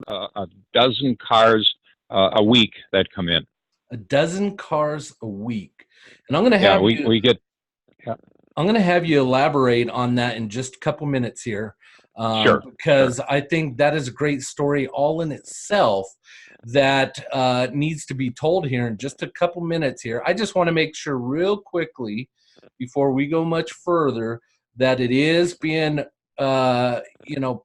a dozen cars a week that come in. A dozen cars a week. And I'm going to Yeah, have you we get, yeah, I'm going to have you elaborate on that in just a couple minutes here, sure, sure. because I think that is a great story all in itself that needs to be told here in just a couple minutes here. I just want to make sure real quickly before we go much further that it is being, you know,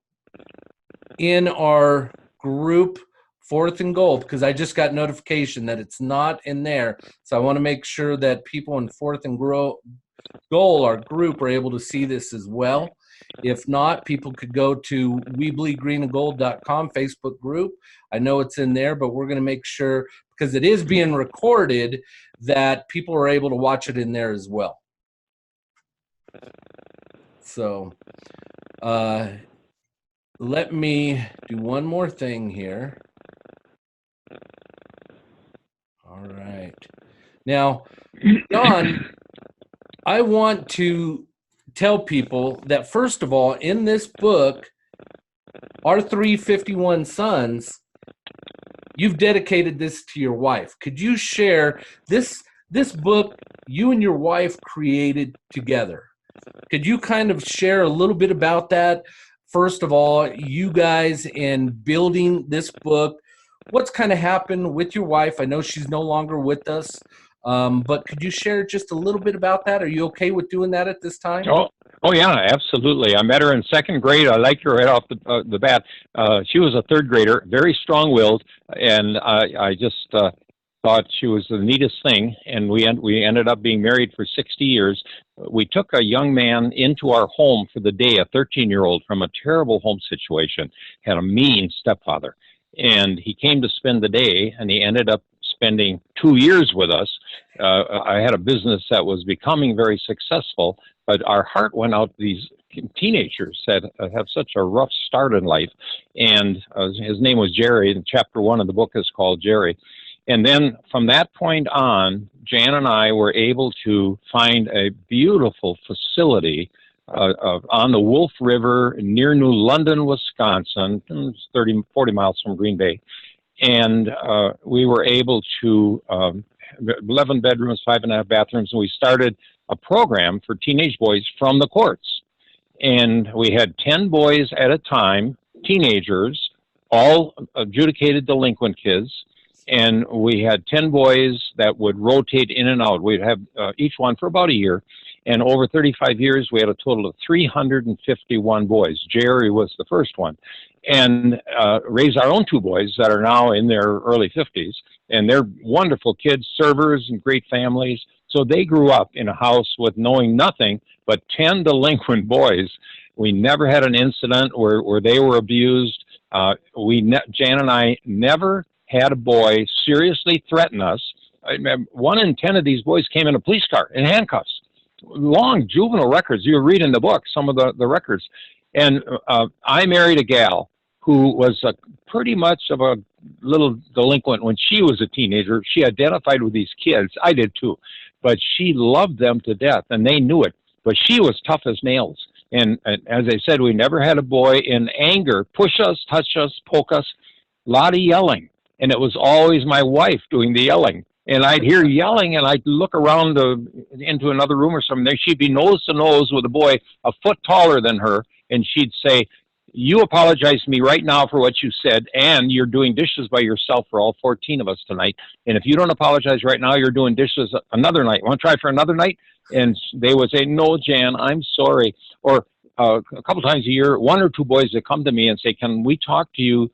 in our group Fourth and Gold, because I just got notification that it's not in there. So I want to make sure that people in Fourth and Goal, our group, are able to see this as well. If not, people could go to weebleedgreenandgold.com Facebook group. I know it's in there, but we're going to make sure, because it is being recorded, that people are able to watch it in there as well. So let me do one more thing here. All right. Now, John, I want to tell people that, first of all, in this book, Our 351 Sons, you've dedicated this to your wife. Could you share this book you and your wife created together? Could you kind of share a little bit about that? First of all, you guys in building this book, what's kind of happened with your wife? I know she's no longer with us, but could you share just a little bit about that? Are you okay with doing that at this time? Oh, oh yeah, absolutely. I met her in second grade. I liked her right off the bat. She was a third grader, very strong-willed, and I just thought she was the neatest thing. And we ended up being married for 60 years. We took a young man into our home for the day, a 13-year-old from a terrible home situation, had a mean stepfather, and he came to spend the day, and he ended up spending 2 years with us. I had a business that was becoming very successful, but our heart went out to these teenagers that have such a rough start in life. And his name was Jerry, and chapter 1 of the book is called Jerry. And then from that point on, Jan and I were able to find a beautiful facility on the Wolf River near New London, Wisconsin, 40 miles from Green Bay. And we were able to 11 bedrooms, 5.5 bathrooms, and we started a program for teenage boys from the courts. And we had 10 boys at a time, teenagers, all adjudicated delinquent kids. And we had 10 boys that would rotate in and out. We'd have each one for about a year. And over 35 years, we had a total of 351 boys. Jerry was the first one. And raised our own 2 boys that are now in their early 50s. And they're wonderful kids, servers and great families. So they grew up in a house with knowing nothing but 10 delinquent boys. We never had an incident where they were abused. Jan and I never had a boy seriously threaten us. 1 in 10 of these boys came in a police car in handcuffs. Long juvenile records. You read in the book some of the records. And I married a gal who was pretty much of a little delinquent when she was a teenager. She identified with these kids. I did too. But she loved them to death, and they knew it. But she was tough as nails. And as I said, we never had a boy in anger push us, touch us, poke us. A lot of yelling. And it was always my wife doing the yelling. And I'd hear yelling, and I'd look around into another room or something. She'd be nose to nose with a boy a foot taller than her, and she'd say, "You apologize to me right now for what you said, and you're doing dishes by yourself for all 14 of us tonight. And if you don't apologize right now, you're doing dishes another night. Want to try for another night?" And they would say, "No, Jan, I'm sorry." Or a couple times a year, 1 or 2 boys that come to me and say, "Can we talk to you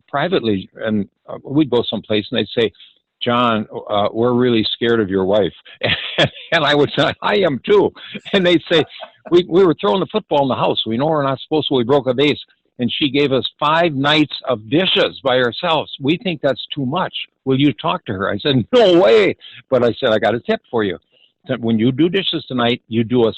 privately?" And we'd go someplace, and they'd say, "John, we're really scared of your wife." And I would say, "I am too." And they'd say, we were throwing the football in the house. We know we're not supposed to. We broke a vase. And she gave us 5 nights of dishes by ourselves. We think that's too much. Will you talk to her? I said, "No way." But I said, "I got a tip for you. When you do dishes tonight, you do a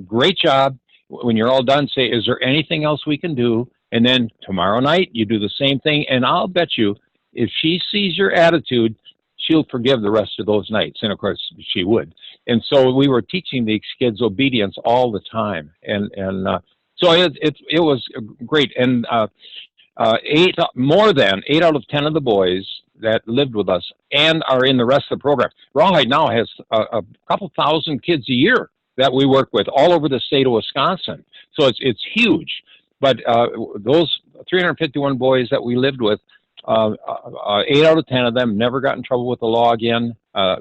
great job. When you're all done, say, 'Is there anything else we can do?' And then tomorrow night, you do the same thing. And I'll bet you, if she sees your attitude, she'll forgive the rest of those nights." And of course, she would. And so we were teaching these kids obedience all the time. And so it was great. And more than 8 out of 10 of the boys that lived with us and are in the rest of the program. Rawhide now has a couple thousand kids a year that we work with all over the state of Wisconsin. So it's huge. But those 351 boys that we lived with, 8 out of 10 of them never got in trouble with the law again.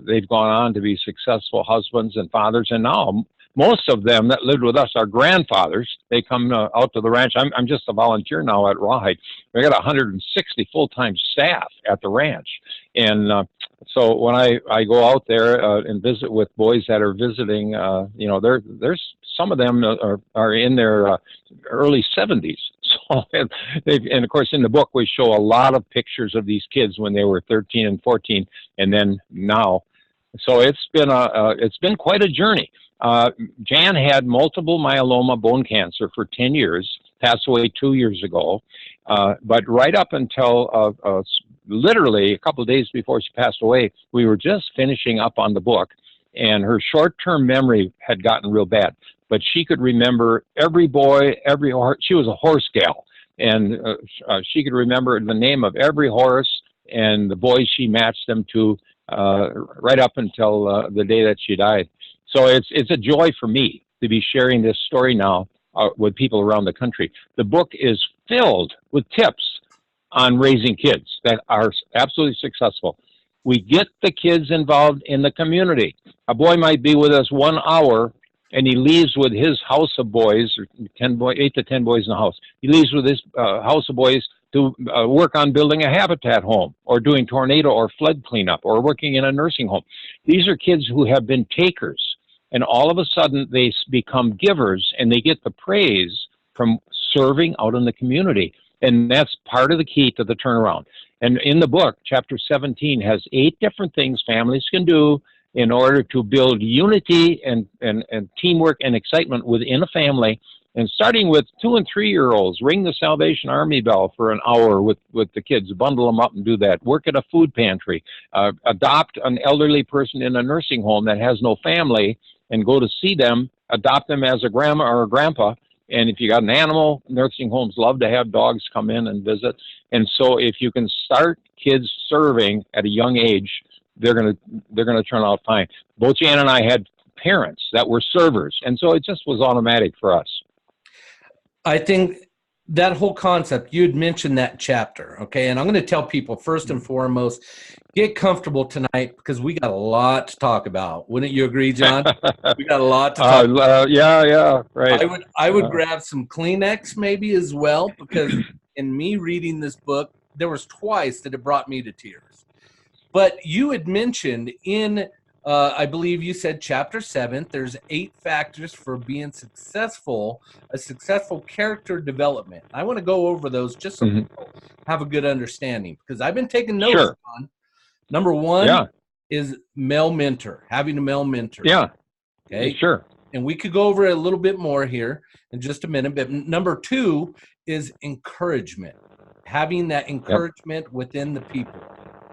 They've gone on to be successful husbands and fathers, and now most of them that lived with us are grandfathers. They come out to the ranch. I'm just a volunteer now at Rawhide. We got 160 full-time staff at the ranch, and so when I go out there and visit with boys that are visiting, there's some of them are in their early 70s. So, and of course, in the book, we show a lot of pictures of these kids when they were 13 and 14, and then now. So it's been quite a journey. Jan had multiple myeloma bone cancer for 10 years, passed away 2 years ago. But right up until literally a couple of days before she passed away, we were just finishing up on the book, and her short-term memory had gotten real bad. But she could remember every boy, every horse. She was a horse gal, and she could remember the name of every horse and the boys she matched them to right up until the day that she died. So it's a joy for me to be sharing this story now with people around the country. The book is filled with tips on raising kids that are absolutely successful. We get the kids involved in the community. A boy might be with us 1 hour, and he leaves with his house of boys, or 8 to 10 boys in the house. He leaves with his house of boys to work on building a habitat home, or doing tornado or flood cleanup, or working in a nursing home. These are kids who have been takers, and all of a sudden they become givers, and they get the praise from serving out in the community. And that's part of the key to the turnaround. And in the book, chapter 17 has 8 different things families can do in order to build unity and teamwork and excitement within a family. And starting with 2 and 3-year-olds, ring the Salvation Army bell for an hour with the kids, bundle them up and do that. Work at a food pantry, adopt an elderly person in a nursing home that has no family and go to see them, adopt them as a grandma or a grandpa. And if you got an animal, nursing homes love to have dogs come in and visit. And so if you can start kids serving at a young age, they're gonna turn out fine. Both Jan and I had parents that were servers, and so it just was automatic for us. I think that whole concept, you had mentioned that chapter, okay? And I'm going to tell people, first and foremost, get comfortable tonight because we got a lot to talk about. Wouldn't you agree, John? We got a lot to talk about. Yeah, right. I would grab some Kleenex maybe as well, because in me reading this book, there was twice that it brought me to tears. But you had mentioned in, I believe you said chapter 7, there's 8 factors for being successful, a successful character development. I want to go over those just so people have a good understanding, because I've been taking notes on. Number 1 is male mentor, having a male mentor. Yeah. Okay. Sure. And we could go over it a little bit more here in just a minute. But number 2 is encouragement, having that encouragement within the people.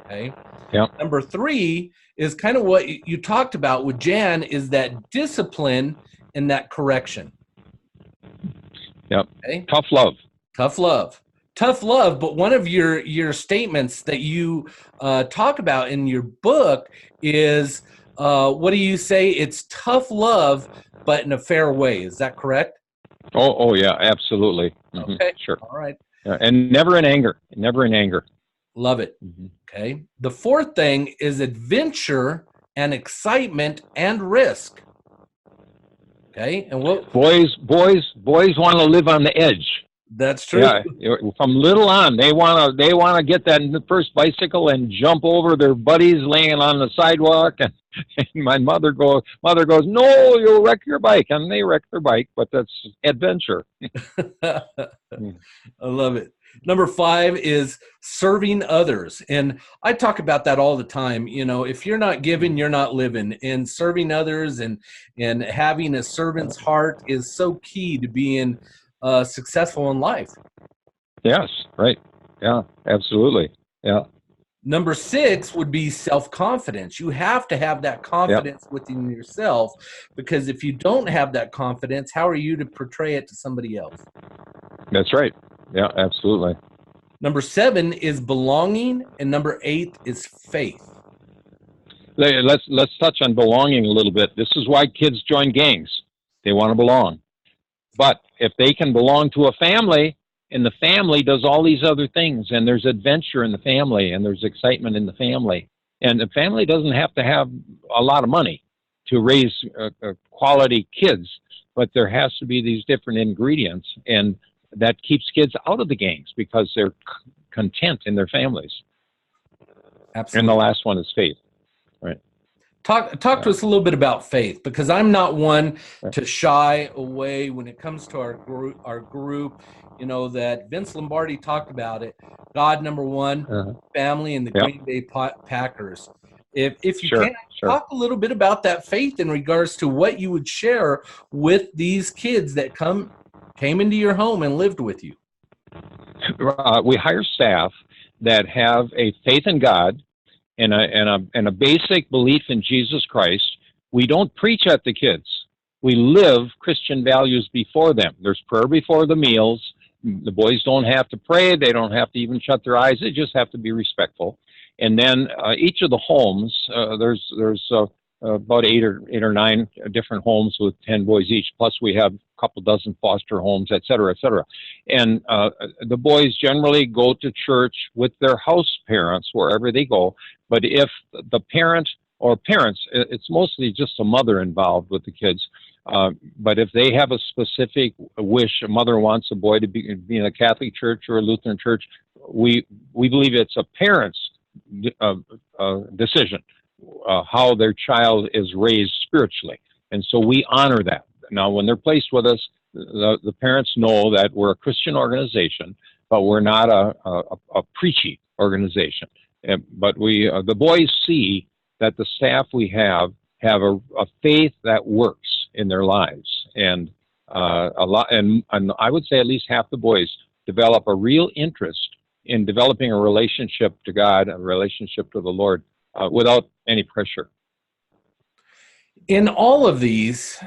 Okay. Yep. Number 3 is kind of what you talked about with Jan, is that discipline and that correction. Yep. Okay? Tough love. Tough love. Tough love. But one of your statements that you talk about in your book is, what do you say? It's tough love, but in a fair way. Is that correct? Oh yeah, absolutely. Okay. Sure. All right. Yeah, and never in anger. Never in anger. Love it. Okay. The 4th thing is adventure and excitement and risk. Okay. And what boys want to live on the edge. That's true. Yeah, from little on, they want to get that first bicycle and jump over their buddies laying on the sidewalk. And my mother goes, no, you'll wreck your bike, and they wreck their bike. But that's adventure. I love it. Number 5 is serving others. And I talk about that all the time. You know, if you're not giving, you're not living. And serving others and having a servant's heart is so key to being successful in life. Yes, right. Yeah, absolutely. Yeah. Number 6 would be self-confidence. You have to have that confidence within yourself, because if you don't have that confidence, how are you to portray it to somebody else? That's right. Yeah, absolutely. Number 7 is belonging, and number 8 is faith. Let's touch on belonging a little bit. This is why kids join gangs. They want to belong. But if they can belong to a family, and the family does all these other things, and there's adventure in the family, and there's excitement in the family, and the family doesn't have to have a lot of money to raise quality kids, but there has to be these different ingredients, and that keeps kids out of the gangs because they're content in their families. Absolutely. And the last one is faith. Right. Talk to us a little bit about faith, because I'm not one to shy away when it comes to our group. You know that Vince Lombardi talked about it. God, number one, family, and the Green Bay Packers. If you can, talk a little bit about that faith in regards to what you would share with these kids that came into your home and lived with you. We hire staff that have a faith in God and a basic belief in Jesus Christ. We don't preach at the kids. We live Christian values before them. There's prayer before the meals. The boys don't have to pray. They don't have to even shut their eyes. They just have to be respectful. And then each of the homes, there's about eight or nine different homes with 10 boys each. Plus we have a couple dozen foster homes, et cetera, et cetera. And the boys generally go to church with their house parents wherever they go. But if the parent or parents, it's mostly just a mother involved with the kids. But if they have a specific wish, a mother wants a boy to be in a Catholic church or a Lutheran church, we believe it's a parent's decision how their child is raised spiritually. And so we honor that. Now, when they're placed with us, the parents know that we're a Christian organization, but we're not a preachy organization. But the boys see that the staff we have a faith that works in their lives, and and I would say at least half the boys develop a real interest in developing a relationship to God, a relationship to the Lord, without any pressure. In all of these,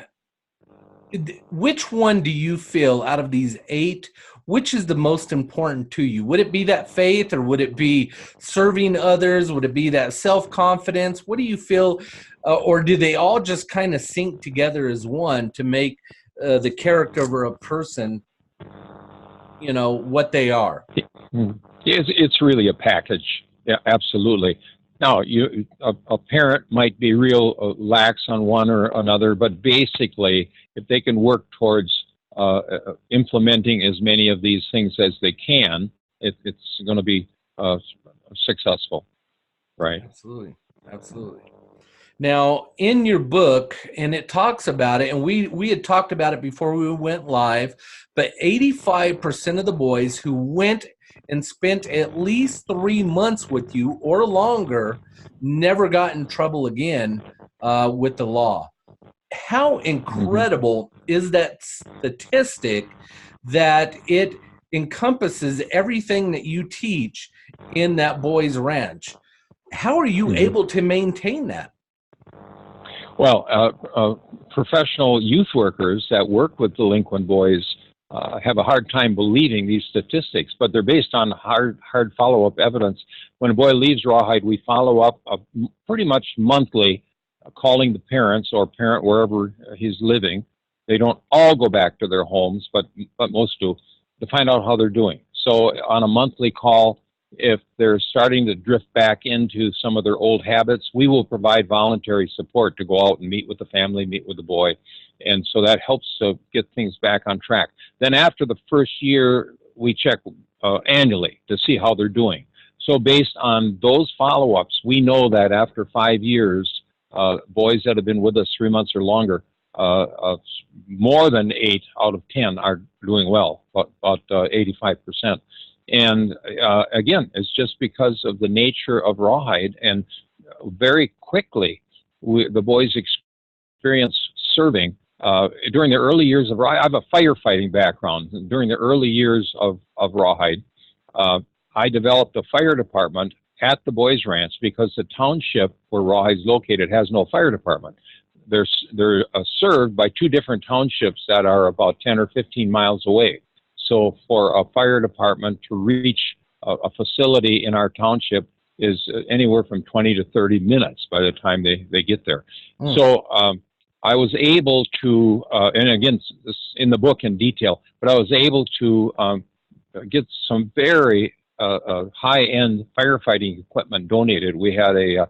which one do you feel out of these 8? Which is the most important to you? Would it be that faith, or would it be serving others? Would it be that self-confidence? What do you feel, or do they all just kind of sync together as one to make the character of a person, what they are? It's really a package. Yeah, absolutely. Now, a parent might be real lax on one or another, but basically, if they can work towards implementing as many of these things as they can, it's going to be successful, right? Absolutely. Now, in your book, and it talks about it, and we had talked about it before we went live, but 85% of the boys who went and spent at least 3 months with you or longer never got in trouble again with the law. How incredible is that statistic that it encompasses everything that you teach in that boys' ranch? How are you able to maintain that? Well, professional youth workers that work with delinquent boys have a hard time believing these statistics, but they're based on hard follow-up evidence. When a boy leaves Rawhide, we follow up pretty much monthly, calling the parents or parent wherever he's living. They don't all go back to their homes, but most do, to find out how they're doing. So on a monthly call, if they're starting to drift back into some of their old habits, we will provide voluntary support to go out and meet with the family, meet with the boy. And so that helps to get things back on track. Then after the first year, we check annually to see how they're doing. So based on those follow-ups, we know that after 5 years, boys that have been with us 3 months or longer, more than 8 out of 10 are doing well, about 85%. And again, it's just because of the nature of Rawhide, and very quickly the boys experience serving. During the early years of Rawhide, I have a firefighting background. During the early years of Rawhide, I developed a fire department at the boys' ranch because the township where Rawhide is located has no fire department. They're served by 2 different townships that are about 10 or 15 miles away. So for a fire department to reach a facility in our township is anywhere from 20 to 30 minutes by the time they get there. Mm. So I was able to, and again, this in the book in detail, but I was able to get some very high-end firefighting equipment donated. We had a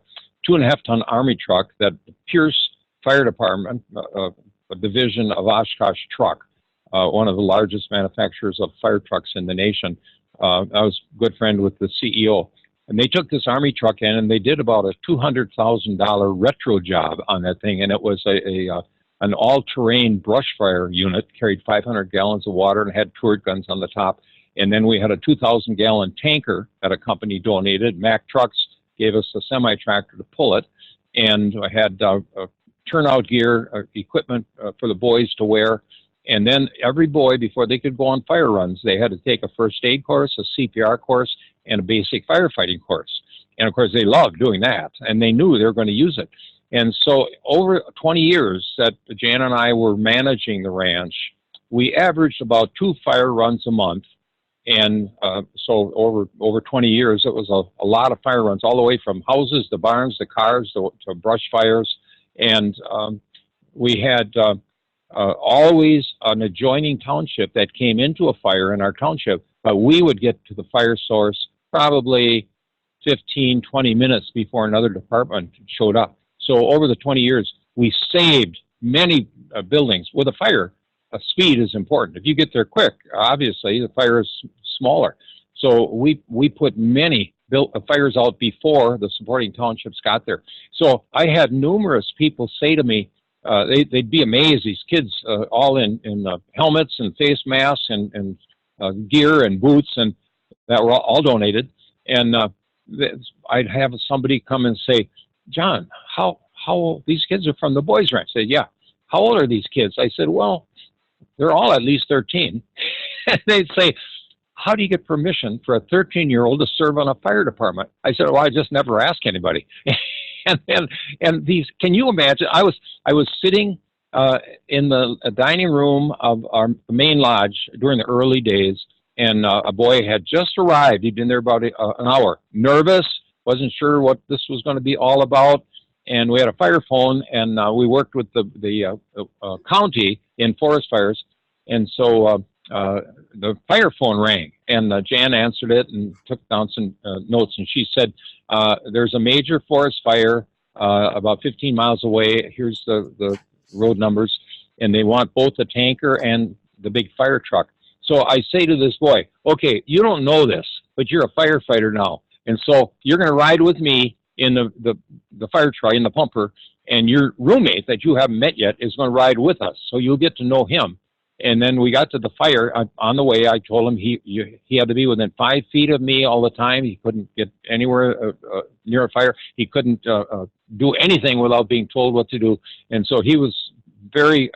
2.5-ton Army truck that the Pierce Fire Department, a division of Oshkosh Truck, one of the largest manufacturers of fire trucks in the nation. I was a good friend with the CEO. And they took this Army truck in, and they did about a $200,000 retro job on that thing. And it was an all-terrain brush fire unit, carried 500 gallons of water and had turret guns on the top. And then we had a 2,000-gallon tanker that a company donated. Mack Trucks gave us a semi-tractor to pull it. And I had turnout gear, equipment for the boys to wear. And then every boy, before they could go on fire runs, they had to take a first aid course, a CPR course, and a basic firefighting course. And of course, they loved doing that, and they knew they were going to use it. And so over 20 years that Jan and I were managing the ranch, we averaged about 2 fire runs a month. And so over 20 years, it was a lot of fire runs, all the way from houses to barns to cars to brush fires. And we had always an adjoining township that came into a fire in our township, but we would get to the fire source probably 15, 20 minutes before another department showed up. So over the 20 years, we saved many buildings. With a fire, speed is important. If you get there quick, obviously the fire is smaller. So we put many fires out before the supporting townships got there. So I had numerous people say to me, they'd be amazed, these kids all in helmets and face masks and gear and boots, and that were all donated. And I'd have somebody come and say, John, how these kids are from the boys' ranch? I said, yeah. How old are these kids? I said, well, they're all at least 13. And they'd say, how do you get permission for a 13-year-old to serve on a fire department? I said, well, I just never ask anybody. and these, can you imagine? I was sitting in the dining room of our main lodge during the early days, and a boy had just arrived. He'd been there about an hour. Nervous, wasn't sure what this was going to be all about. And we had a fire phone, and we worked with the county in forest fires. And so the fire phone rang, and Jan answered it and took down some notes. And she said, there's a major forest fire about 15 miles away. Here's the road numbers. And they want both the tanker and the big fire truck. So I say to this boy, okay, you don't know this, but you're a firefighter now. And so you're going to ride with me in the fire truck, in the pumper, and your roommate that you haven't met yet is going to ride with us. So you'll get to know him. And then we got to the fire. On the way, I told him he had to be within 5 feet of me all the time. He couldn't get anywhere near a fire. He couldn't do anything without being told what to do. And so he was very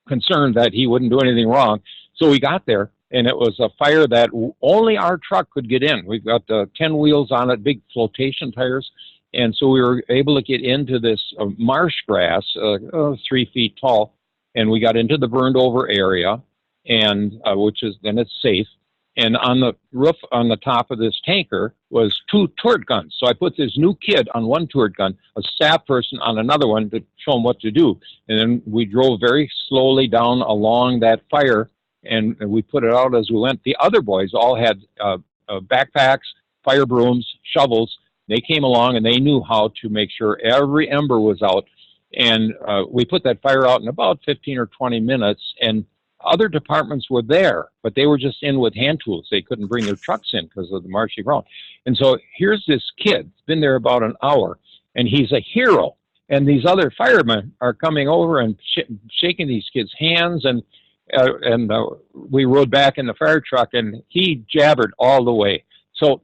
concerned that he wouldn't do anything wrong. So we got there, and it was a fire that only our truck could get in. We've got 10 wheels on it, big flotation tires. And so we were able to get into this marsh grass, 3 feet tall. And we got into the burned over area, and which is, then it's safe. And on the roof, on the top of this tanker, was 2 turret guns. So I put this new kid on one turret gun, a staff person on another one to show him what to do. And then we drove very slowly down along that fire, and we put it out as we went. The other boys all had backpacks, fire brooms, shovels. They came along, and they knew how to make sure every ember was out. And we put that fire out in about 15 or 20 minutes, and other departments were there, but they were just in with hand tools. They couldn't bring their trucks in because of the marshy ground. And so here's this kid, been there about an hour, and he's a hero. And these other firemen are coming over and shaking these kids' hands, and we rode back in the fire truck, and he jabbered all the way. So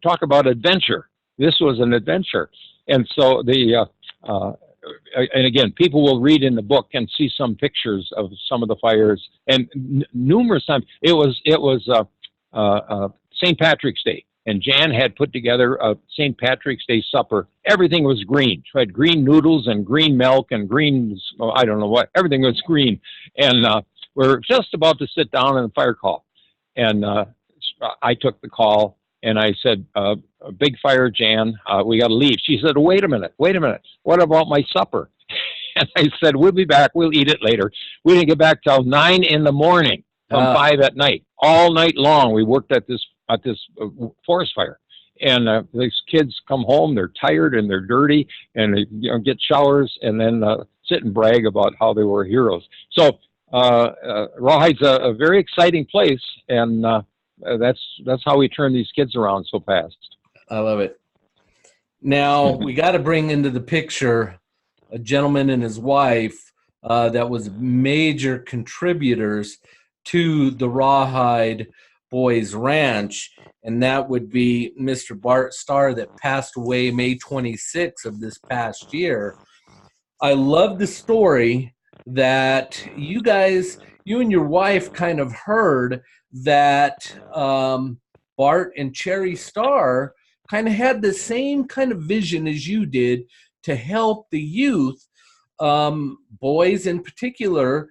talk about adventure. This was an adventure. And so and again, people will read in the book and see some pictures of some of the fires. And numerous times, it was St. Patrick's Day, and Jan had put together a St. Patrick's Day supper. Everything was green. She had green noodles and green milk and green, I don't know what, everything was green. And we're just about to sit down in the fire call. And I took the call and I said, big fire, Jan, we got to leave. She said, wait a minute. What about my supper? And I said, we'll be back. We'll eat it later. We didn't get back till 9 in the morning from 5 at night. All night long, we worked at this forest fire. And these kids come home, they're tired and they're dirty, and they get showers and then sit and brag about how they were heroes. So Rawhide's a very exciting place, and that's how we turn these kids around so fast. I love it. Now, we got to bring into the picture a gentleman and his wife that was major contributors to the Rawhide Boys Ranch, and that would be Mr. Bart Starr, that passed away May 26th of this past year. I love the story that you and your wife kind of heard that Bart and Cherry Starr kind of had the same kind of vision as you did to help the youth, boys in particular,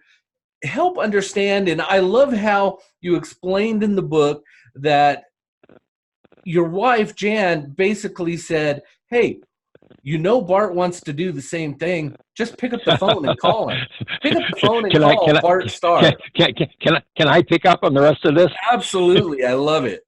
help understand. And I love how you explained in the book that your wife, Jan, basically said, hey, Bart wants to do the same thing. Just pick up the phone and call him. Pick up the phone and call Bart Starr. Can I pick up on the rest of this? Absolutely. I love it.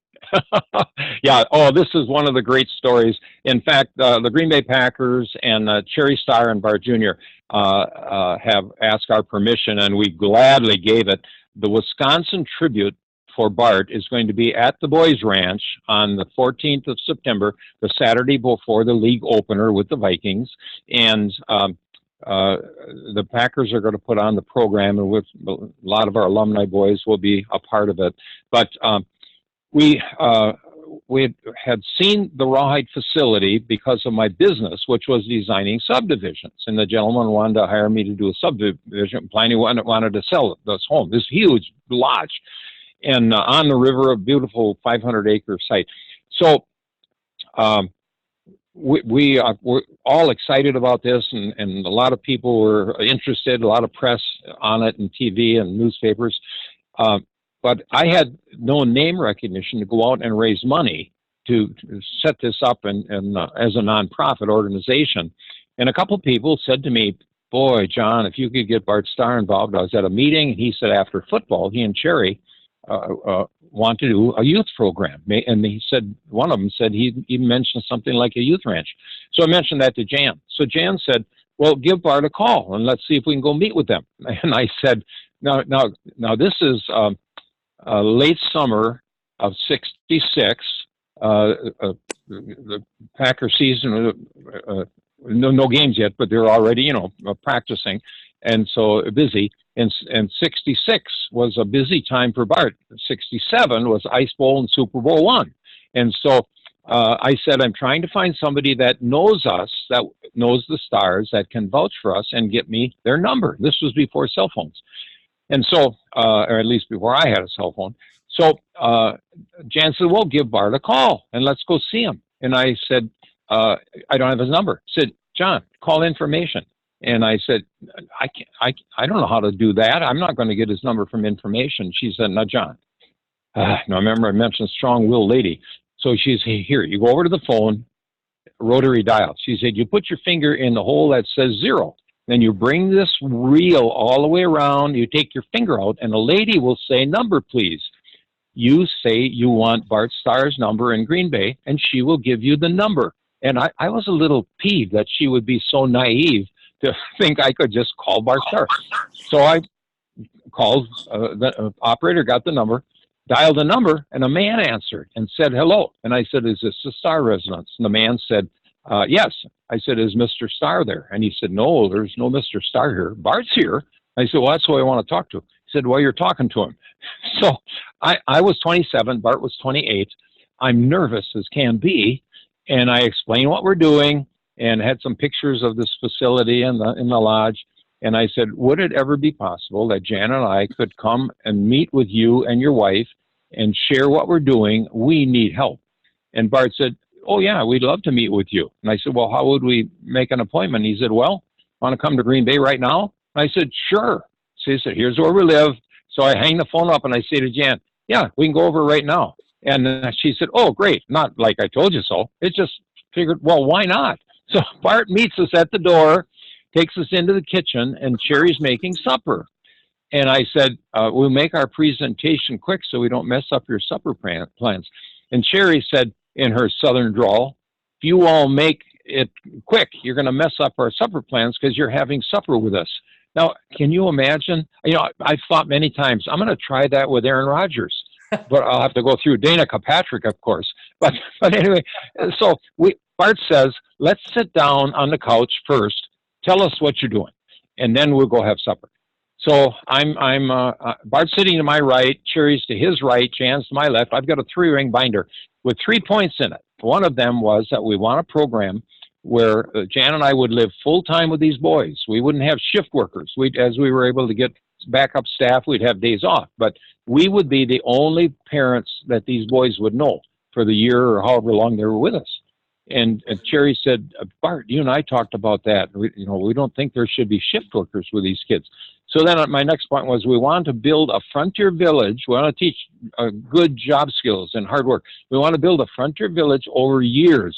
Yeah. Oh, this is one of the great stories. In fact, the Green Bay Packers and Cherry Starr and Bart Jr. Have asked our permission, and we gladly gave it. The Wisconsin tribute for Bart is going to be at the Boys Ranch on the 14th of September, the Saturday before the league opener with the Vikings. And the Packers are going to put on the program, and with a lot of our alumni boys will be a part of it. But we had seen the Rawhide facility because of my business, which was designing subdivisions. And the gentleman wanted to hire me to do a subdivision plan. He wanted to sell this home, this huge lodge, and on the river, a beautiful 500-acre site. So we're all excited about this, and a lot of people were interested, a lot of press on it, and TV and newspapers. But I had no name recognition to go out and raise money to set this up and as a nonprofit organization. And a couple of people said to me, boy, John, if you could get Bart Starr involved. I was at a meeting, and he said after football, he and Cherry want to do a youth program. And he said, one of them said he mentioned something like a youth ranch. So I mentioned that to Jan. So Jan said, well, give Bart a call and let's see if we can go meet with them. And I said, now this is late summer of '66. The Packer season, no games yet, but they're already, practicing. And so busy. And '66 was a busy time for Bart. '67 was Ice Bowl and Super Bowl I. And so I said, I'm trying to find somebody that knows us, that knows the Stars, that can vouch for us and get me their number. This was before cell phones. And so, or at least before I had a cell phone. So Jan said, well, give Bart a call and let's go see him. And I said, I don't have his number. I said, John, call information. And I said, I don't know how to do that. I'm not going to get his number from information. She said, no, John. Now, remember I mentioned strong-willed lady. So she said, here, you go over to the phone, rotary dial. She said, you put your finger in the hole that says 0. Then you bring this reel all the way around. You take your finger out, and a lady will say, number, please. You say you want Bart Starr's number in Green Bay, and she will give you the number. And I was a little peeved that she would be so naive to think I could just call Bart Starr. So I called, the operator got the number, dialed the number, and a man answered and said, hello. And I said, is this the Starr residence? And the man said, yes. I said, is Mr. Starr there? And he said, no, there's no Mr. Starr here. Bart's here. I said, well, that's who I want to talk to. He said, well, you're talking to him. So I was 27, Bart was 28. I'm nervous as can be. And I explained what we're doing and had some pictures of this facility in the lodge. And I said, would it ever be possible that Jan and I could come and meet with you and your wife and share what we're doing? We need help. And Bart said, oh, yeah, we'd love to meet with you. And I said, well, how would we make an appointment? He said, well, want to come to Green Bay right now? And I said, sure. So he said, here's where we live. So I hang the phone up and I say to Jan, yeah, we can go over right now. And she said, oh, great. Not like I told you so. It just figured, well, why not? So Bart meets us at the door, takes us into the kitchen, and Cherry's making supper. And I said, we'll make our presentation quick so we don't mess up your supper plans. And Cherry said in her southern drawl, if you all make it quick, you're going to mess up our supper plans because you're having supper with us. Now, can you imagine? I've thought many times, I'm going to try that with Aaron Rodgers, but I'll have to go through Dana Kirkpatrick, of course. But anyway, so Bart says, let's sit down on the couch first. Tell us what you're doing, and then we'll go have supper. So I'm Bart's sitting to my right, Cherry's to his right, Jan's to my left. I've got a 3-ring binder with 3 points in it. One of them was that we want a program where Jan and I would live full-time with these boys. We wouldn't have shift workers. As we were able to get backup staff, we'd have days off. But we would be the only parents that these boys would know for the year or however long they were with us. And Cherry said, Bart, you and I talked about that. We don't think there should be shift workers with these kids. So then my next point was we want to build a frontier village. We want to teach good job skills and hard work. We want to build a frontier village over years.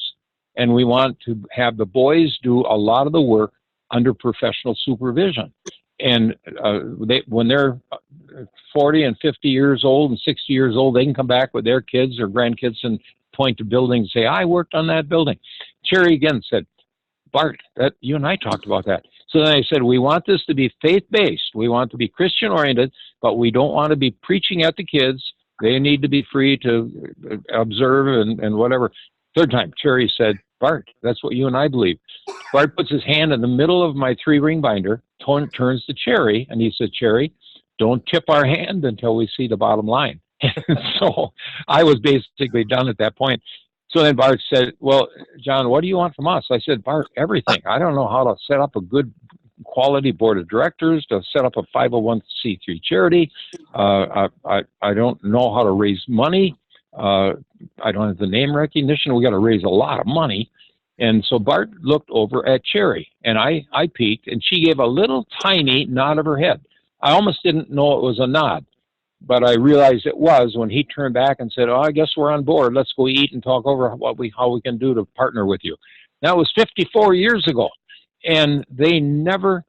And we want to have the boys do a lot of the work under professional supervision. And when they're 40 and 50 years old and 60 years old, they can come back with their kids or grandkids and point to buildings and say, I worked on that building. Cherry again said, Bart, you and I talked about that. So then I said, we want this to be faith-based. We want to be Christian-oriented, but we don't want to be preaching at the kids. They need to be free to observe and whatever. Third time, Cherry said, Bart, that's what you and I believe. Bart puts his hand in the middle of my 3-ring binder, turns to Cherry, and he said, Cherry, don't tip our hand until we see the bottom line. So I was basically done at that point. So then Bart said, well, John, what do you want from us? I said, Bart, everything. I don't know how to set up a good quality board of directors, to set up a 501c3 charity. I don't know how to raise money. I don't have the name recognition. We got to raise a lot of money. And so Bart looked over at Cherry, and I peeked, and she gave a little tiny nod of her head. I almost didn't know it was a nod, but I realized it was when he turned back and said, oh, I guess we're on board. Let's go eat and talk over how we can do to partner with you. That was 54 years ago, and they never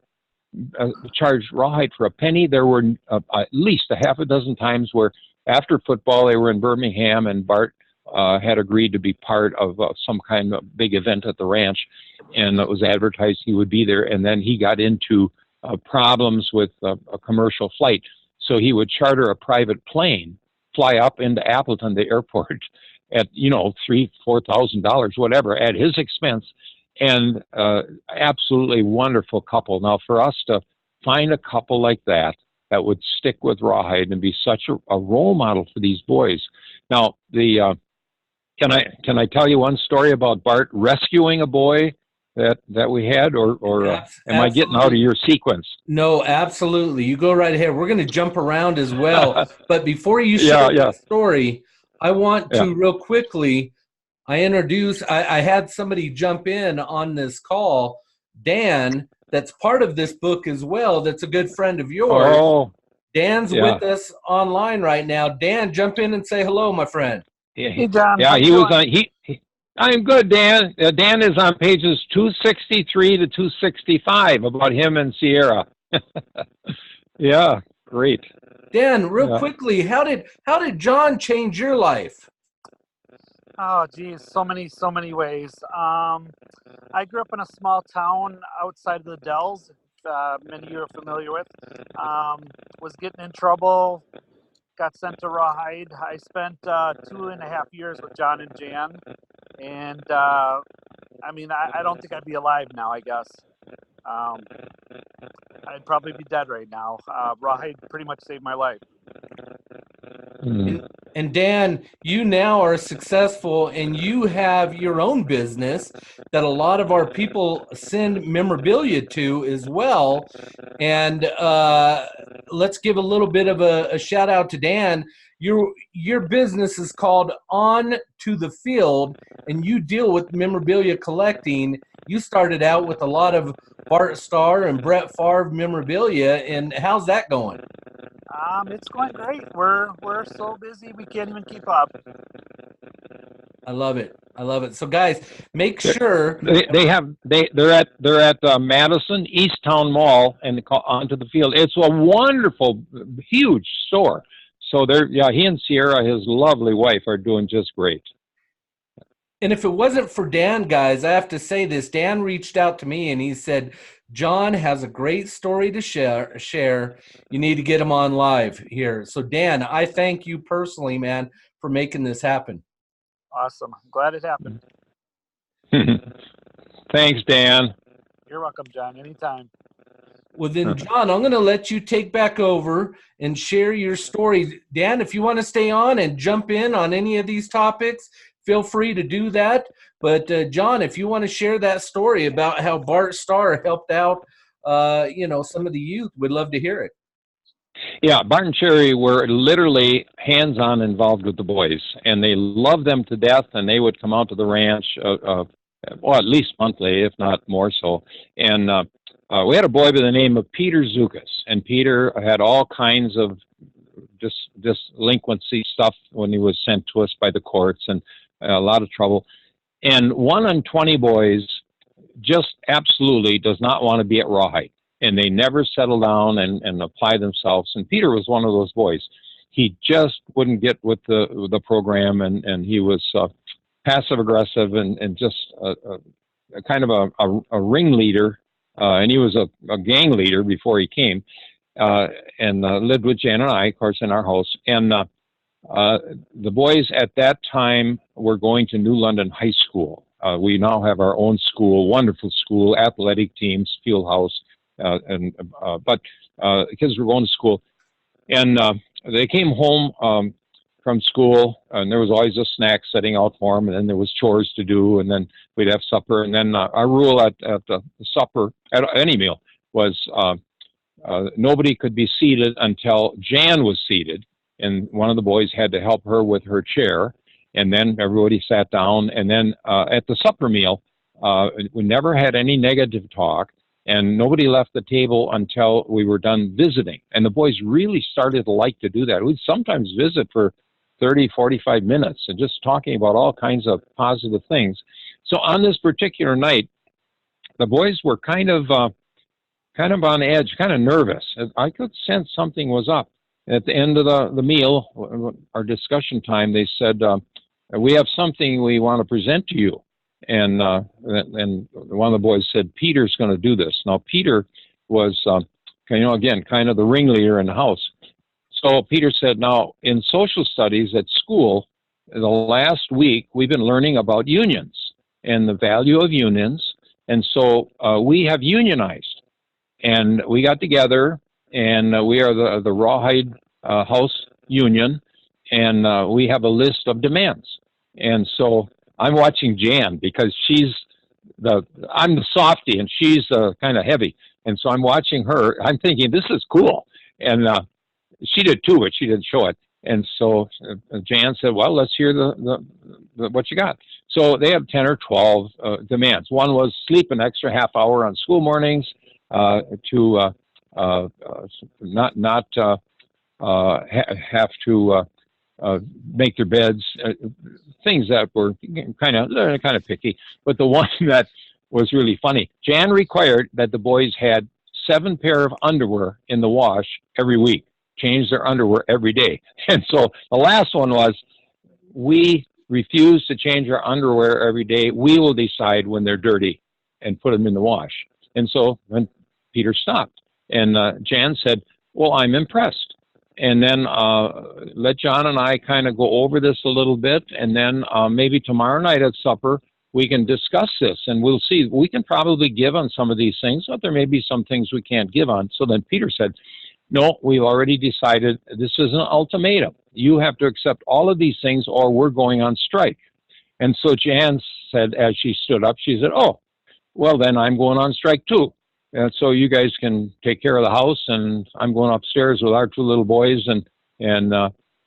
charged Rawhide for a penny. There were at least a half a dozen times where after football they were in Birmingham, and Bart had agreed to be part of some kind of big event at the ranch, and it was advertised he would be there. And then he got into problems with a commercial flight. So he would charter a private plane, fly up into Appleton, the airport, at $3,000-4,000, whatever, at his expense. And absolutely wonderful couple. Now, for us to find a couple like that would stick with Rawhide and be such a role model for these boys. Now, can I tell you one story about Bart rescuing a boy that we had, or am I getting out of your sequence? No, absolutely. You go right ahead. We're going to jump around as well. But before you share the story, I want to real quickly, I had somebody jump in on this call, Dan, that's part of this book as well. That's a good friend of yours. Oh, Dan's with us online right now. Dan, jump in and say hello, my friend. Hey, John. Yeah, he was on. I'm good, Dan. Dan is on pages 263 to 265 about him and Sierra. Yeah, great. Dan, real quickly, how did John change your life? Oh, geez, so many ways. I grew up in a small town outside of the Dells. Many of you are familiar with. Was getting in trouble. Got sent to Rawhide. I spent 2.5 years with John and Jan, and I don't think I'd be alive now. I guess I'd probably be dead right now. Rawhide pretty much saved my life. And Dan, you now are successful, and you have your own business that a lot of our people send memorabilia to as well. And let's give a little bit of a shout out to Dan. Your business is called On to the Field, and you deal with memorabilia collecting. You started out with a lot of Bart Starr and Brett Favre memorabilia, and how's that going? It's going great. We're so busy we can't even keep up. I love it. I love it. So guys, make sure They're at Madison Easttown Mall and onto the field. It's a wonderful, huge store. So he and Sierra, his lovely wife, are doing just great. and if it wasn't for Dan, guys, I have to say this. Dan reached out to me and he said, John has a great story to share. You need to get him on live here. So Dan, I thank you personally, man, for making this happen. Awesome. I'm glad it happened. Thanks, Dan. You're welcome, John. Anytime. Well, then, John, I'm going to let you take back over and share your story. Dan, if you want to stay on and jump in on any of these topics, feel free to do that. But, John, if you want to share that story about how Bart Starr helped out, some of the youth, we'd love to hear it. Yeah, Bart and Cherry were literally hands-on involved with the boys, and they loved them to death, and they would come out to the ranch, at least monthly, if not more so. And we had a boy by the name of Peter Zukas, and Peter had all kinds of delinquency stuff when he was sent to us by the courts, and a lot of trouble. And 1 in 20 boys just absolutely does not want to be at Rawhide, and they never settle down and apply themselves. And Peter was one of those boys. He just wouldn't get with the program, and he was passive aggressive and just a kind of a ringleader. And he was a gang leader before he came, and lived with Jan and I, of course, in our house. And the boys at that time were going to New London High School. We now have our own school, wonderful school, athletic teams, field house, but kids were going to school. And they came home from school, and there was always a snack setting out for them, and then there was chores to do, and then we'd have supper. And then our rule at the supper, at any meal, was nobody could be seated until Jan was seated, and one of the boys had to help her with her chair, and then everybody sat down. And then at the supper meal, we never had any negative talk, and nobody left the table until we were done visiting. And the boys really started to like to do that. We'd sometimes visit for 30, 45 minutes and just talking about all kinds of positive things. So on this particular night, the boys were kind of on edge, kind of nervous. I could sense something was up. At the end of the meal, our discussion time, they said, we have something we want to present to you. And one of the boys said, Peter's going to do this. Now, Peter was, again, kind of the ringleader in the house. So Peter said, now, in social studies at school, the last week, we've been learning about unions and the value of unions. And so we have unionized. And we got together, and we are the Rawhide House Union, and we have a list of demands. And so I'm watching Jan because I'm the softy and she's kind of heavy. And so I'm watching her. I'm thinking, this is cool. And she did too, but she didn't show it. And so Jan said, well, let's hear the what you got. So they have 10 or 12 demands. One was sleep an extra half hour on school mornings, to not have to make their beds, things that were kind of picky. But the one that was really funny, Jan required that the boys had 7 pair of underwear in the wash every week, change their underwear every day. And so the last one was, we refuse to change our underwear every day. We will decide when they're dirty and put them in the wash. And so when Peter stopped, and Jan said, well, I'm impressed. And then let John and I kind of go over this a little bit, and then maybe tomorrow night at supper, we can discuss this, and we'll see. We can probably give on some of these things, but there may be some things we can't give on. So then Peter said, no, we've already decided this is an ultimatum. You have to accept all of these things or we're going on strike. And so Jan said, as she stood up, she said, oh, well, then I'm going on strike too. And so you guys can take care of the house, and I'm going upstairs with our 2 little boys. And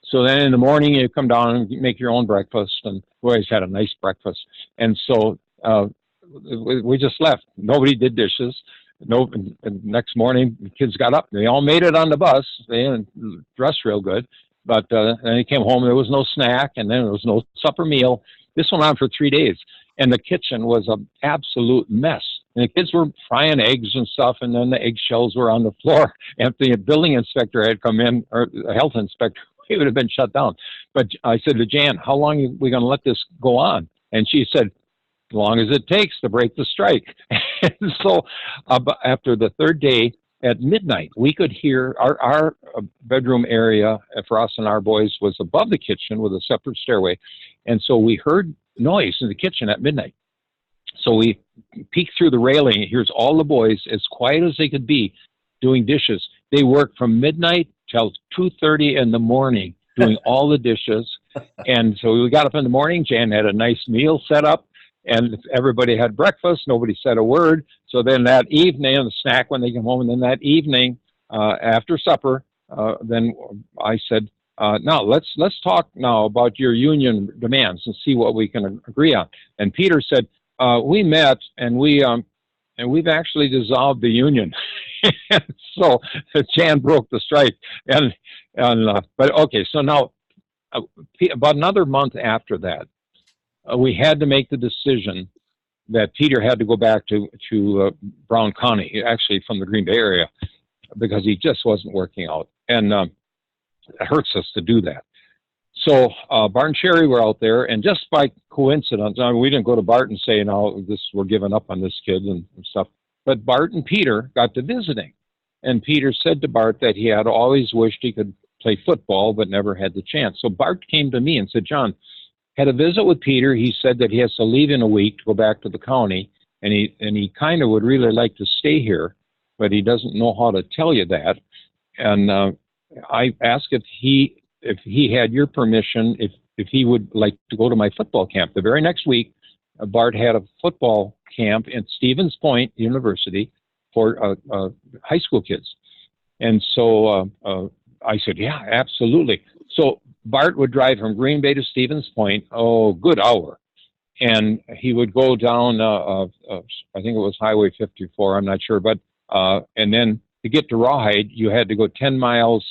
so then in the morning you come down and make your own breakfast, and we always had a nice breakfast. And so we just left. Nobody did dishes. no, and next morning, the kids got up. They all made it on the bus. They didn't dress real good. But then he came home. There was no snack, and then there was no supper meal. This went on for 3 days. And the kitchen was an absolute mess. And the kids were frying eggs and stuff, and then the eggshells were on the floor. And if the building inspector had come in, or the health inspector, he would have been shut down. But I said to Jan, how long are we going to let this go on? And she said, as long as it takes to break the strike. And so after the third day, at midnight, we could hear our bedroom area for us and our boys was above the kitchen with a separate stairway. And so we heard noise in the kitchen at midnight. So we peeked through the railing. Here's all the boys, as quiet as they could be, doing dishes. They worked from midnight till 2:30 in the morning doing all the dishes. And so we got up in the morning. Jan had a nice meal set up, and everybody had breakfast. Nobody said a word. So then that evening, the snack when they came home, and then that evening after supper, then I said, now let's talk now about your union demands and see what we can agree on. And Peter said, we met and we've actually dissolved the union. So Jan broke the strike. But okay, so now about another month after that, we had to make the decision that Peter had to go back to Brown County, actually from the Green Bay area, because he just wasn't working out. And it hurts us to do that. So Bart and Sherry were out there, and just by coincidence, I mean, we didn't go to Bart and say, no, we're giving up on this kid and stuff. But Bart and Peter got to visiting. And Peter said to Bart that he had always wished he could play football, but never had the chance. So Bart came to me and said, John, had a visit with Peter. He said that he has to leave in a week to go back to the county, and he kind of would really like to stay here, but he doesn't know how to tell you that. And I asked if he had your permission, if he would like to go to my football camp. The very next week, Bart had a football camp at Stevens Point University for high school kids. And so I said, yeah, absolutely. So Bart would drive from Green Bay to Stevens Point, good hour. And he would go down, I think it was Highway 54, I'm not sure. But and then to get to Rawhide, you had to go 10 miles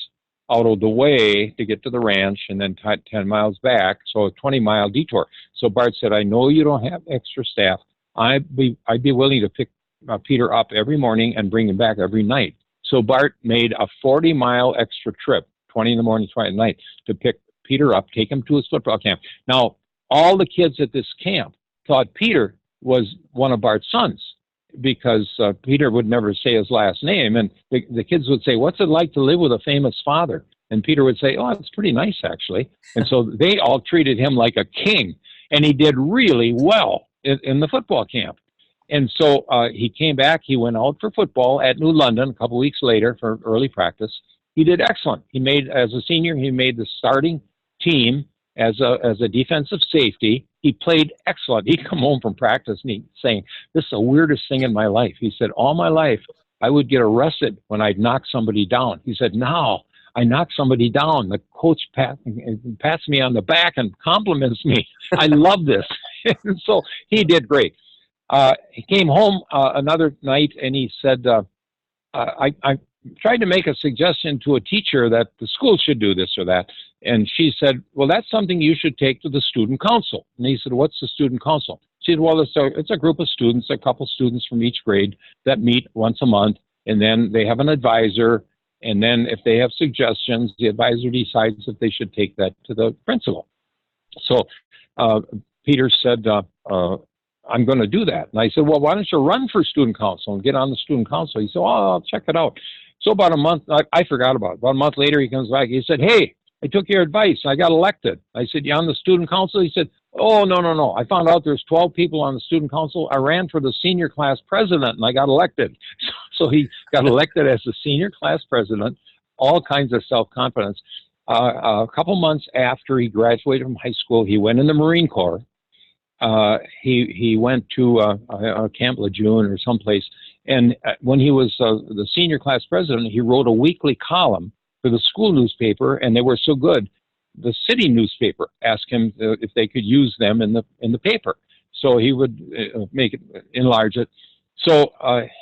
out of the way to get to the ranch, and then 10 miles back, so a 20-mile detour. So Bart said, I know you don't have extra staff. I'd be willing to pick Peter up every morning and bring him back every night. So Bart made a 40-mile extra trip, 20 in the morning, 20 at night, to pick Peter up, take him to his football camp. Now, all the kids at this camp thought Peter was one of Bart's sons, because Peter would never say his last name. And the kids would say, what's it like to live with a famous father? And Peter would say, oh, it's pretty nice, actually. And so they all treated him like a king. And he did really well in the football camp. And so he came back. He went out for football at New London a couple weeks later for early practice. He did excellent. As a senior, he made the starting team as a defensive safety. He played excellent. He'd come home from practice and he'd saying, this is the weirdest thing in my life. He said, all my life, I would get arrested when I'd knock somebody down. He said, now I knock somebody down. The coach pats me on the back and compliments me. I love this. And so he did great. He came home another night and he said, I tried to make a suggestion to a teacher that the school should do this or that. And she said, well, that's something you should take to the student council. And he said, what's the student council? She said, well, it's a group of students, a couple students from each grade that meet once a month, and then they have an advisor. And then if they have suggestions, the advisor decides if they should take that to the principal. So Peter said, I'm going to do that. And I said, well, why don't you run for student council and get on the student council? He said, oh, I'll check it out. So about a month, I forgot about it. About a month later, he comes back. He said, hey, I took your advice. I got elected. I said, you on the student council? He said, oh, no. I found out there's 12 people on the student council. I ran for the senior class president, and I got elected. So he got elected as the senior class president, all kinds of self-confidence. A couple months after he graduated from high school, he went in the Marine Corps. He went to Camp Lejeune or someplace, and when he was the senior class president, he wrote a weekly column for the school newspaper, and they were so good, the city newspaper asked him if they could use them in the paper. So he would enlarge it. So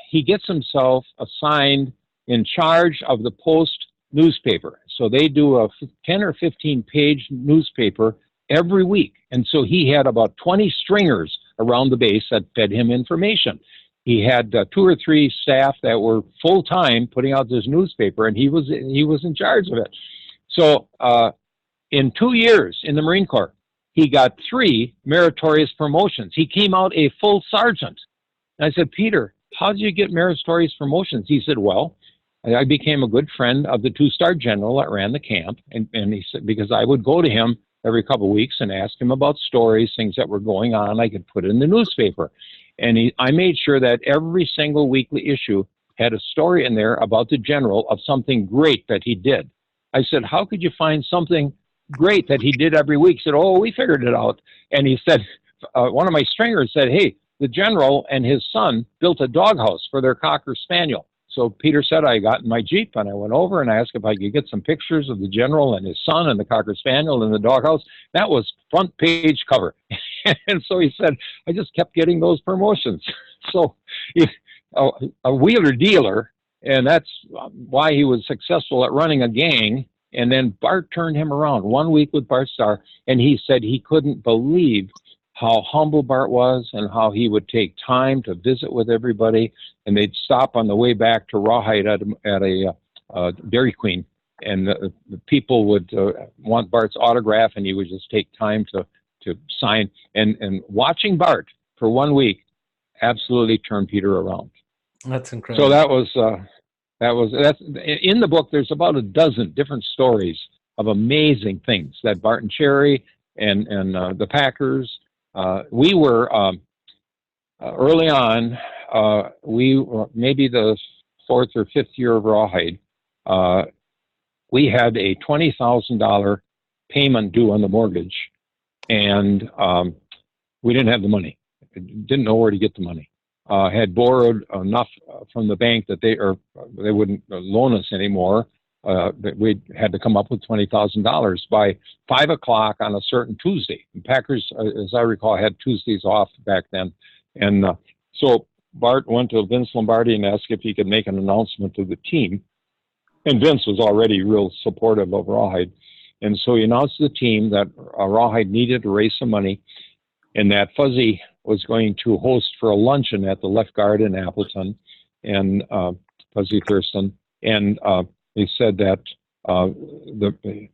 he gets himself assigned in charge of the Post newspaper. So they do a 10 or 15-page newspaper every week. And so he had about 20 stringers around the base that fed him information. He had 2 or 3 staff that were full-time putting out this newspaper, and he was in charge of it. So in 2 years in the Marine Corps, he got 3 meritorious promotions. He came out a full sergeant. And I said, Peter, how did you get meritorious promotions? He said, well, I became a good friend of the 2-star general that ran the camp. And he said, because I would go to him every couple of weeks and ask him about stories, things that were going on, I could put in the newspaper. And I made sure that every single weekly issue had a story in there about the general of something great that he did. I said, how could you find something great that he did every week? He said, oh, we figured it out. And he said, one of my stringers said, hey, the general and his son built a doghouse for their Cocker Spaniel. So Peter said, I got in my Jeep and I went over and I asked if I could get some pictures of the general and his son and the Cocker Spaniel in the doghouse. That was front page cover. And so he said, I just kept getting those promotions. So a wheeler dealer, and that's why he was successful at running a gang. And then Bart turned him around 1 week with Bart Starr, and he said he couldn't believe how humble Bart was and how he would take time to visit with everybody. And they'd stop on the way back to Rawhide at a Dairy Queen, and the people would want Bart's autograph, and he would just take time to sign. And watching Bart for 1 week absolutely turned Peter around. That's incredible. So that's in the book. There's about a dozen different stories of amazing things that Bart and Cherry and the Packers. We were early on. We were maybe the 4th or 5th year of Rawhide. We had a $20,000 payment due on the mortgage, and we didn't have the money. Didn't know where to get the money. Had borrowed enough from the bank that they wouldn't loan us anymore. That we had to come up with $20,000 by 5 o'clock on a certain Tuesday. And Packers, as I recall, had Tuesdays off back then. And so Bart went to Vince Lombardi and asked if he could make an announcement to the team. And Vince was already real supportive of Rawhide. And so he announced to the team that Rawhide needed to raise some money, and that Fuzzy was going to host for a luncheon at the Left Guard in Appleton, and Fuzzy Thurston. And he said that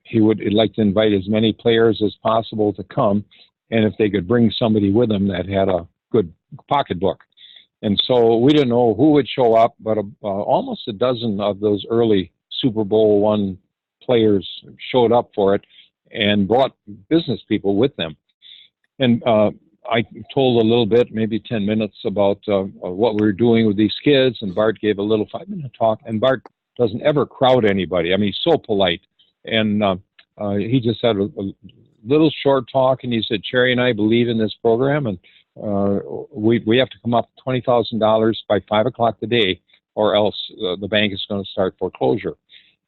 he'd like to invite as many players as possible to come, and if they could bring somebody with them that had a good pocketbook. And so we didn't know who would show up, but almost a dozen of those early Super Bowl I players showed up for it and brought business people with them. And I told a little bit, maybe 10 minutes, about what we were doing with these kids, and Bart gave a little 5-minute talk. And Bart doesn't ever crowd anybody. I mean, he's so polite. And he just had a little short talk, and he said, Cherry and I believe in this program, and we have to come up with $20,000 by 5 o'clock today, or else the bank is going to start foreclosure.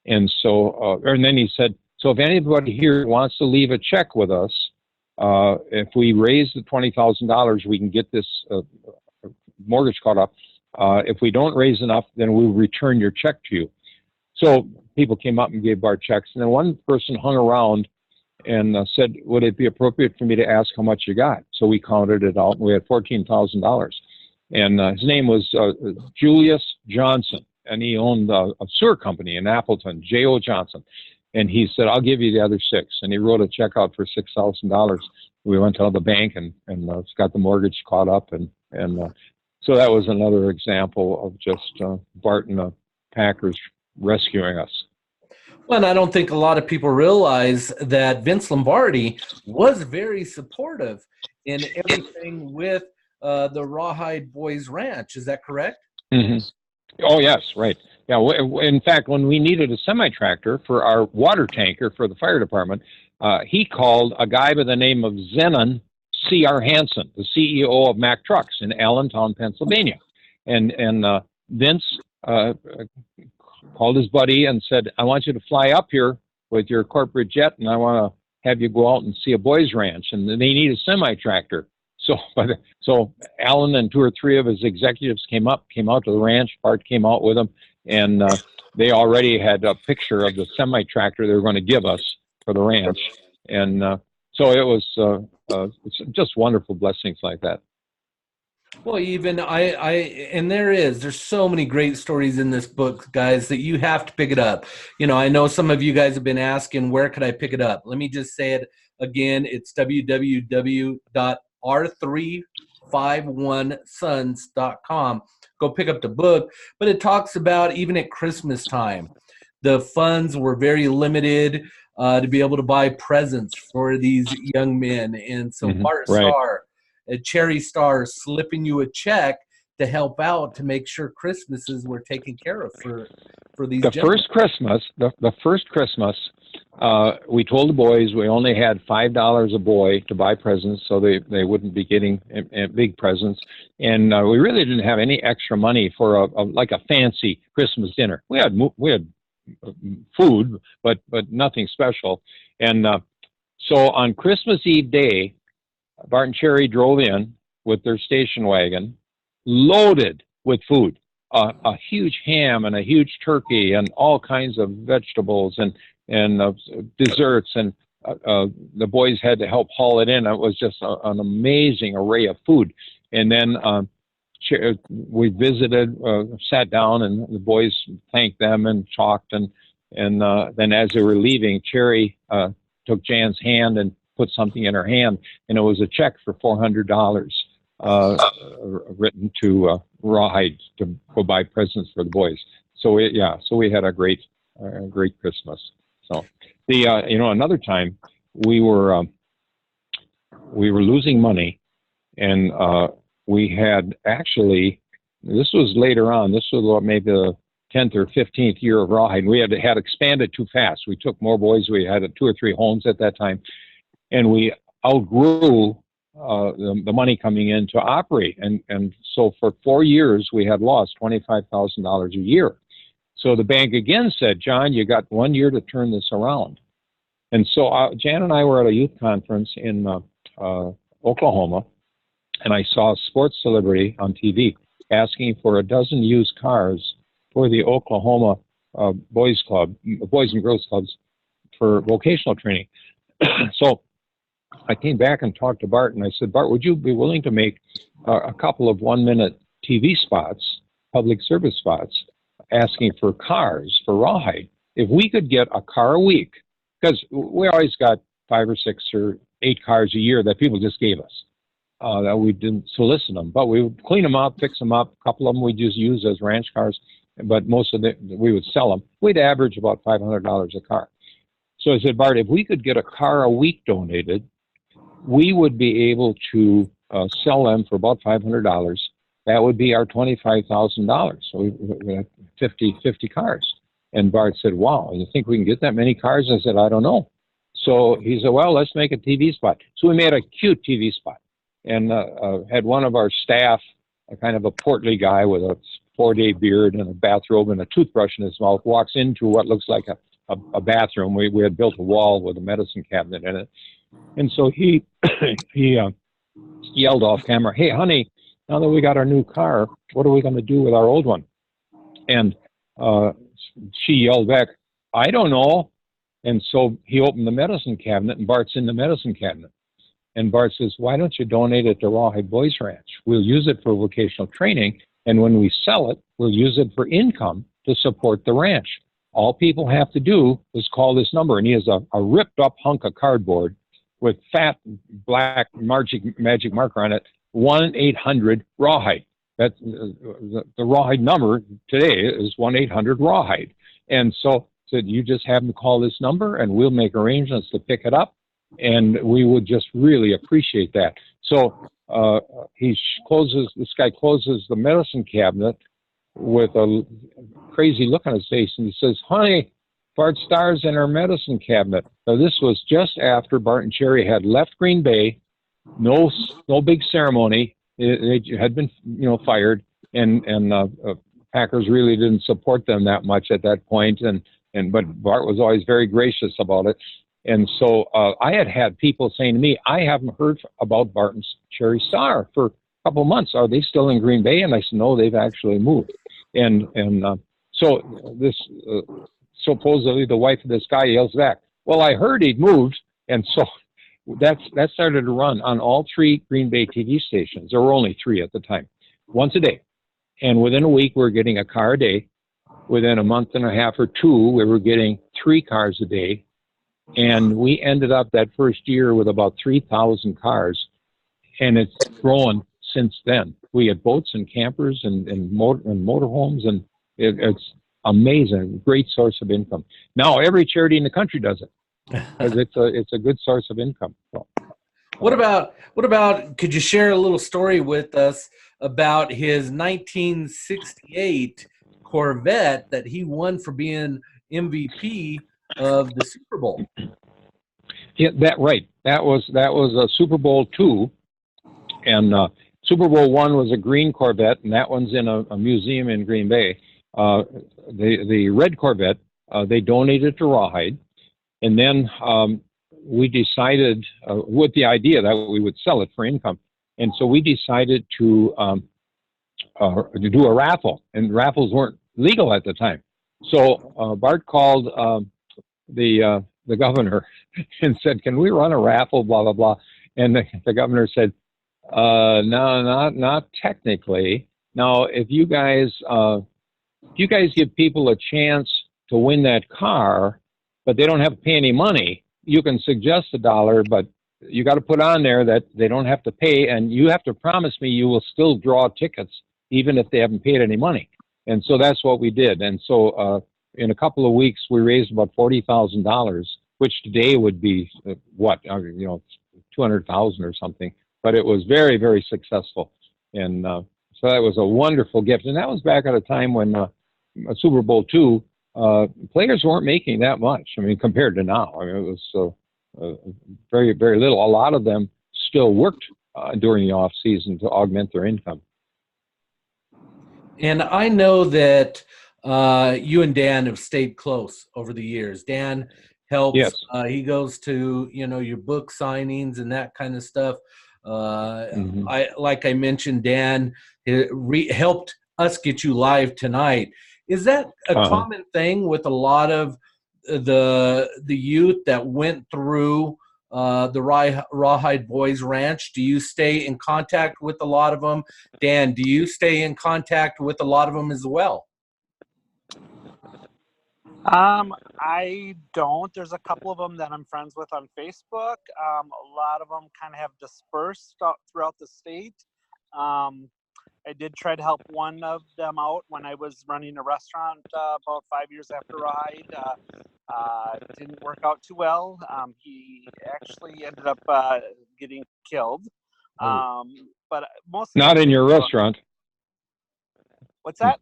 And so, and then he said, so if anybody here wants to leave a check with us, if we raise the $20,000, we can get this mortgage caught up. If we don't raise enough, then we'll return your check to you. So people came up and gave Bart checks. And then one person hung around and said, would it be appropriate for me to ask how much you got? So we counted it out, and we had $14,000. And his name was Julius Johnson, and he owned a sewer company in Appleton, J.O. Johnson. And he said, I'll give you the other 6. And he wrote a check out for $6,000. We went to the bank and got the mortgage caught up. And so that was another example of just Bart and the Packers rescuing us. Well, and I don't think a lot of people realize that Vince Lombardi was very supportive in everything with the Rawhide Boys Ranch. Is that correct? Mm-hmm. Oh, yes, right. Yeah, in fact, when we needed a semi-tractor for our water tanker for the fire department, he called a guy by the name of Zenon C.R. Hansen, the CEO of Mack Trucks in Allentown, Pennsylvania. And Vince called his buddy and said, I want you to fly up here with your corporate jet, and I want to have you go out and see a boys ranch, and they need a semi-tractor. So Alan and two or three of his executives came out to the ranch. Bart came out with them, and they already had a picture of the semi tractor they were going to give us for the ranch, and so it was it's just wonderful blessings like that. Well, even and there's so many great stories in this book, guys, that you have to pick it up. You know, I know some of you guys have been asking, where could I pick it up? Let me just say it again. It's www.r351sons.com. Go pick up the book. But it talks about even at Christmas time, the funds were very limited to be able to buy presents for these young men. And so Bart Right. Starr, a Cherry Star, slipping you a check to help out to make sure Christmases were taken care of for these gentlemen. The first Christmas, we told the boys we only had $5 a boy to buy presents, so they wouldn't be getting big presents, and we really didn't have any extra money for a fancy Christmas dinner. We had food, but nothing special, and so on Christmas Eve day, Bart and Cherry drove in with their station wagon, loaded with food, a huge ham and a huge turkey and all kinds of vegetables and desserts, and the boys had to help haul it in. It was just an amazing array of food. And then we visited, sat down, and the boys thanked them and talked. And then as they were leaving, Cherry took Jan's hand and put something in her hand, and it was a check for $400 written to Rawhide to go buy presents for the boys. So we had a great Christmas. So another time we were losing money, and we had actually, this was later on, this was maybe the 10th or 15th year of Rawhide. We had expanded too fast. We took more boys. We had 2 or 3 homes at that time, and we outgrew the money coming in to operate. And so for 4 years, we had lost $25,000 a year. So the bank again said, John, you got 1 year to turn this around. And so Jan and I were at a youth conference in Oklahoma, and I a sports celebrity on TV asking for a dozen used cars for the Oklahoma boys and girls clubs for vocational training. So I came back and talked to Bart, and I said, Bart, would you be willing to make a couple of 1-minute TV spots, public service spots, asking for cars for Rawhide? If we could get a car a week, because we always got 5 or 6 or 8 cars a year that people just gave us, that we didn't solicit them, but we would clean them up, fix them up. A couple of them we just use as ranch cars, but most of them we would sell them. We'd average about $500 a car. So I said, Bart, if we could get a car a week donated, we would be able to sell them for about $500. That would be our $25,000. So we had 50 cars. And Bart said, wow, you think we can get that many cars? I said, I don't know. So he said, well, let's make a TV spot. So we made a cute TV spot, and had one of our staff, a kind of a portly guy with a 4-day beard and a bathrobe and a toothbrush in his mouth, walks into what looks like a bathroom. We had built a wall with a medicine cabinet in it. And so he yelled off camera, hey, honey, now that we got our new car, what are we going to do with our old one? And she yelled back, I don't know. And so he opened the medicine cabinet, and Bart's in the medicine cabinet. And Bart says, why don't you donate it to Rawhide Boys Ranch? We'll use it for vocational training, and when we sell it, we'll use it for income to support the ranch. All people have to do is call this number, and he has a ripped-up hunk of cardboard with fat black magic marker on it, 1-800-RAWHIDE. That's the Rawhide number today is 1-800-RAWHIDE. And so you just have them call this number, and we'll make arrangements to pick it up, and we would just really appreciate that. So this guy closes the medicine cabinet with a crazy look on his face, and he says, honey, Bart Starr's in our medicine cabinet. Now, this was just after Bart and Cherry had left Green Bay. No big ceremony. They had been, fired, and Packers really didn't support them that much at that point. But Bart was always very gracious about it. And so I had people saying to me, I haven't heard about Barton's Cherry Star for a couple of months. Are they still in Green Bay? And I said, no, they've actually moved. And so this supposedly the wife of this guy yells back, well, I heard he'd moved. And so that started to run on all 3 Green Bay TV stations. There were only 3 at the time, once a day. And within a week, we were getting a car a day. Within a month and a half or 2, we were getting 3 cars a day. And we ended up that first year with about 3,000 cars. And it's grown since then. We had boats and campers and motorhomes, and it's amazing, great source of income. Now every charity in the country does it because it's a good source of income. So, what about? Could you share a little story with us about his 1968 Corvette that he won for being MVP of the Super Bowl? Yeah, right. That was a Super Bowl II, and Super Bowl I was a green Corvette, and that one's in a museum in Green Bay. The red Corvette, they donated to Rawhide, and then we decided with the idea that we would sell it for income, and so we decided to do a raffle, and raffles weren't legal at the time. So Bart called the governor and said, "Can we run a raffle?" Blah blah blah, and the governor said, "No, not technically. Now, if you guys give people a chance to win that car, but they don't have to pay any money, you can suggest $1, but you got to put on there that they don't have to pay, and you have to promise me you will still draw tickets even if they haven't paid any money." And so that's what we did. And so in a couple of weeks, we raised about $40,000, which today would be $200,000 or something. But it was very, very successful. And so that was a wonderful gift. And that was back at a time when Super Bowl II, players weren't making that much. I mean, compared to now. I mean, it was very, very little. A lot of them still worked during the off season to augment their income. And I know that you and Dan have stayed close over the years. Dan helps. Yes. He goes to your book signings and that kind of stuff. Like I mentioned, Dan helped us get you live tonight. Is that a common thing with a lot of the youth that went through the Rawhide Boys Ranch? Do you stay in contact with a lot of them? Dan, do you stay in contact with a lot of them as well? I don't. There's a couple of them that I'm friends with on Facebook. A lot of them kind of have dispersed throughout the state. I did try to help one of them out when I was running a restaurant about 5 years after Rawhide. It didn't work out too well. He actually ended up getting killed. But mostly not in your restaurant. What's that?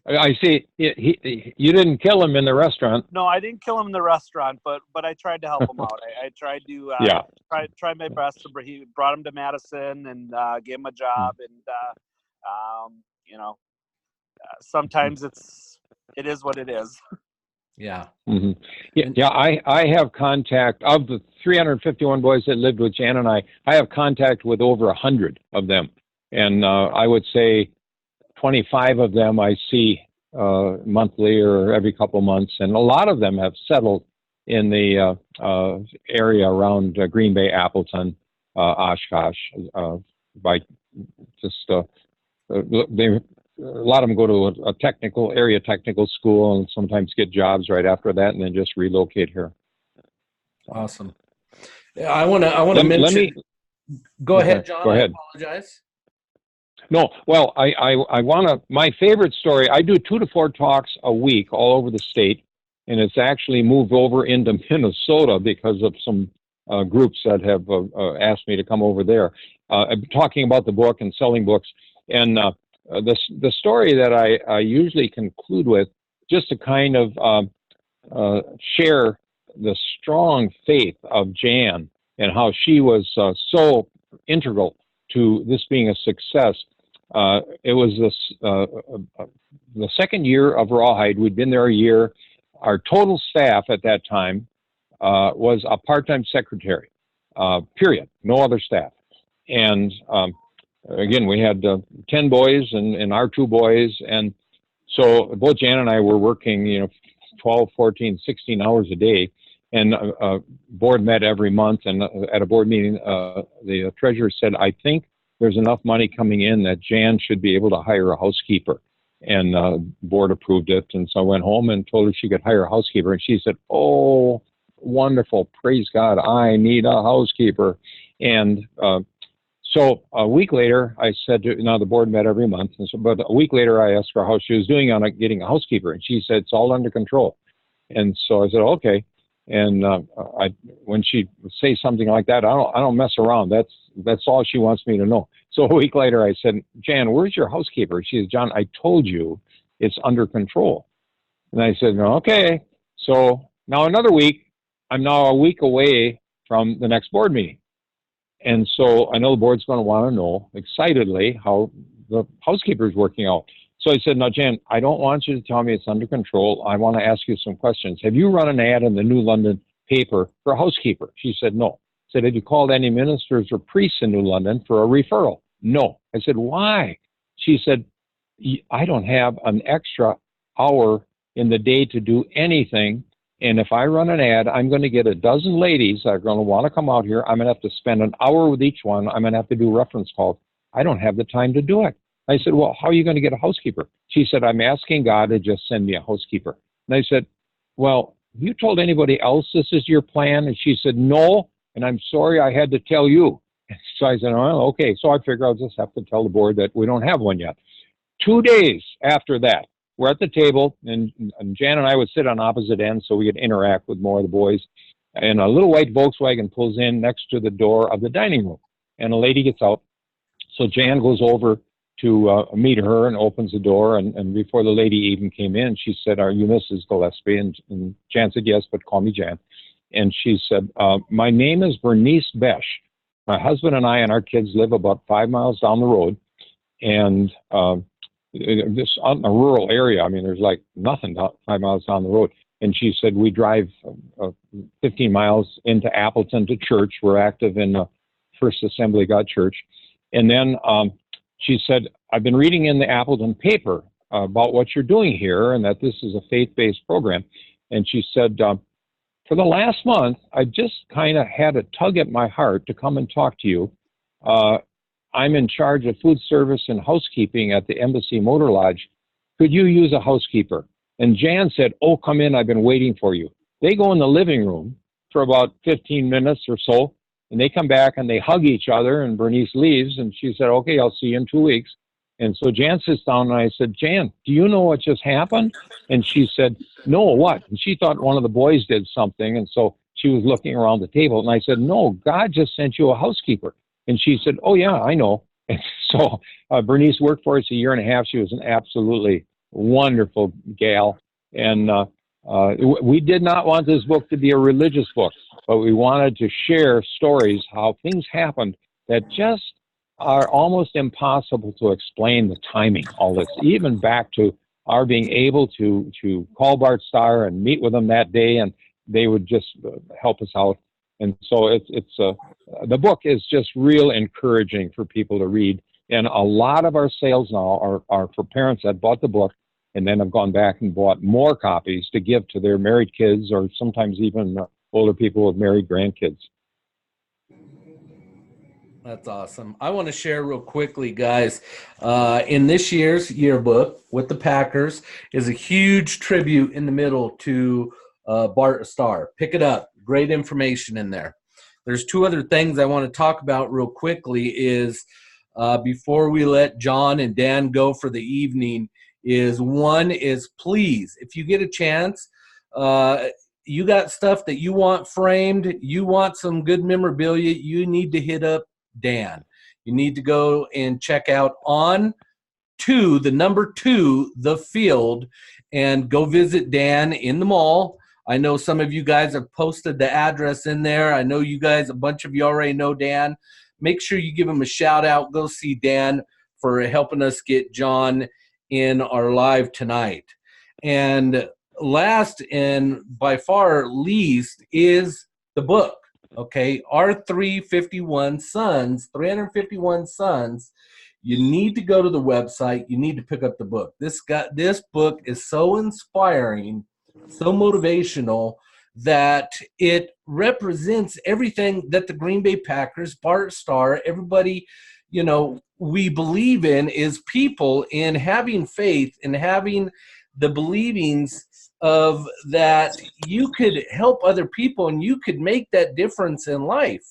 I see. You didn't kill him in the restaurant. No, I didn't kill him in the restaurant, but I tried to help him out. I tried to try my best to. He brought him to Madison and gave him a job, and sometimes it is what it is. Yeah. Mm-hmm. Yeah. I have contact of the 351 boys that lived with Jan and I have contact with over 100 of them, and I would say 25 of them I see monthly or every couple months, and a lot of them have settled in the area around Green Bay, Appleton, Oshkosh. By just a lot of them go to a technical school and sometimes get jobs right after that, and then just relocate here. Awesome. I want to mention. Go ahead, John. Go ahead. I apologize. No, well, I want to, my favorite story, I do 2 to 4 talks a week all over the state, and it's actually moved over into Minnesota because of some groups that have asked me to come over there. I'm talking about the book and selling books, and the story that I usually conclude with, just to kind of share the strong faith of Jan and how she was so integral to this being a success. It was the second year of Rawhide. We'd been there a year. Our total staff at that time was a part-time secretary, period, no other staff. And again, we had 10 boys and our 2 boys. And so both Jan and I were working, 12, 14, 16 hours a day. And board met every month. And at a board meeting, the treasurer said, I think there's enough money coming in that Jan should be able to hire a housekeeper. And board approved it. And so I went home and told her she could hire a housekeeper. And she said, oh, wonderful, praise God, I need a housekeeper. And so a week later, I said now the board met every month. And so, but a week later, I asked her how she was doing on getting a housekeeper. And she said, it's all under control. And so I said, okay. And when she say something like that, I don't mess around. That's all she wants me to know. So a week later, I said, Jan, where's your housekeeper? She said, John, I told you it's under control. And I said, no, okay. So now another week, I'm now a week away from the next board meeting. And so I know the board's going to want to know excitedly how the housekeeper is working out. So I said, now, Jan, I don't want you to tell me it's under control. I want to ask you some questions. Have you run an ad in the New London paper for a housekeeper? She said, no. I said, have you called any ministers or priests in New London for a referral? No. I said, why? She said, I don't have an extra hour in the day to do anything. And if I run an ad, I'm going to get a dozen ladies that are going to want to come out here. I'm going to have to spend an hour with each one. I'm going to have to do reference calls. I don't have the time to do it. I said, well, how are you going to get a housekeeper? She said, I'm asking God to just send me a housekeeper. And I said, well, have you told anybody else this is your plan? And she said, no, and I'm sorry I had to tell you. So I said, oh, okay. So I figured I'll just have to tell the board that we don't have one yet. 2 days after that, we're at the table, and Jan and I would sit on opposite ends so we could interact with more of the boys. And a little white Volkswagen pulls in next to the door of the dining room, and a lady gets out. So Jan goes over to meet her and opens the door. And before the lady even came in, she said, are you Mrs. Gillespie? And Jan said, yes, but call me Jan. And she said, my name is Bernice Besh. My husband and I and our kids live about 5 miles down the road. And this out in a rural area, I mean, there's like nothing 5 miles down the road. And she said, we drive 15 miles into Appleton to church. We're active in the First Assembly of God Church. And then she said, I've been reading in the Appleton paper about what you're doing here and that this is a faith-based program. And she said, for the last month, I just kind of had a tug at my heart to come and talk to you. I'm in charge of food service and housekeeping at the Embassy Motor Lodge. Could you use a housekeeper? And Jan said, oh, come in. I've been waiting for you. They go in the living room for about 15 minutes or so, and they come back and they hug each other, and Bernice leaves, and she said, okay, I'll see you in 2 weeks. And so Jan sits down, and I said, Jan, do you know what just happened? And she said, no, what? And she thought one of the boys did something, and so she was looking around the table. And I said, no, God just sent you a housekeeper. And she said, oh, yeah, I know. And so Bernice worked for us a year and a half. She was an absolutely wonderful gal. And we did not want this book to be a religious book, but we wanted to share stories, how things happened that just are almost impossible to explain the timing, all this, even back to our being able to call Bart Starr and meet with them that day, and they would just help us out. And so it's the book is just real encouraging for people to read. And a lot of our sales now are for parents that bought the book and then have gone back and bought more copies to give to their married kids, or sometimes even older people with married grandkids. That's awesome. I want to share real quickly, guys. In this year's yearbook with the Packers is a huge tribute in the middle to Bart Starr. Pick it up. Great information in there. There's 2 other things I want to talk about real quickly is before we let John and Dan go for the evening is one is please, if you get a chance, you got stuff that you want framed, you want some good memorabilia, you need to hit up Dan. You need to go and check out on the number 2, The Field, and go visit Dan in the mall. I know some of you guys have posted the address in there. I know you guys, a bunch of you already know Dan. Make sure you give him a shout out. Go see Dan for helping us get John in our live tonight. And last and by far least is the book. Okay, our 351 sons. You need to go to the website. You need to pick up the book. This book is so inspiring, so motivational, that it represents everything that the Green Bay Packers, Bart Starr, everybody, we believe in, is people in having faith and having the believings of that you could help other people and you could make that difference in life.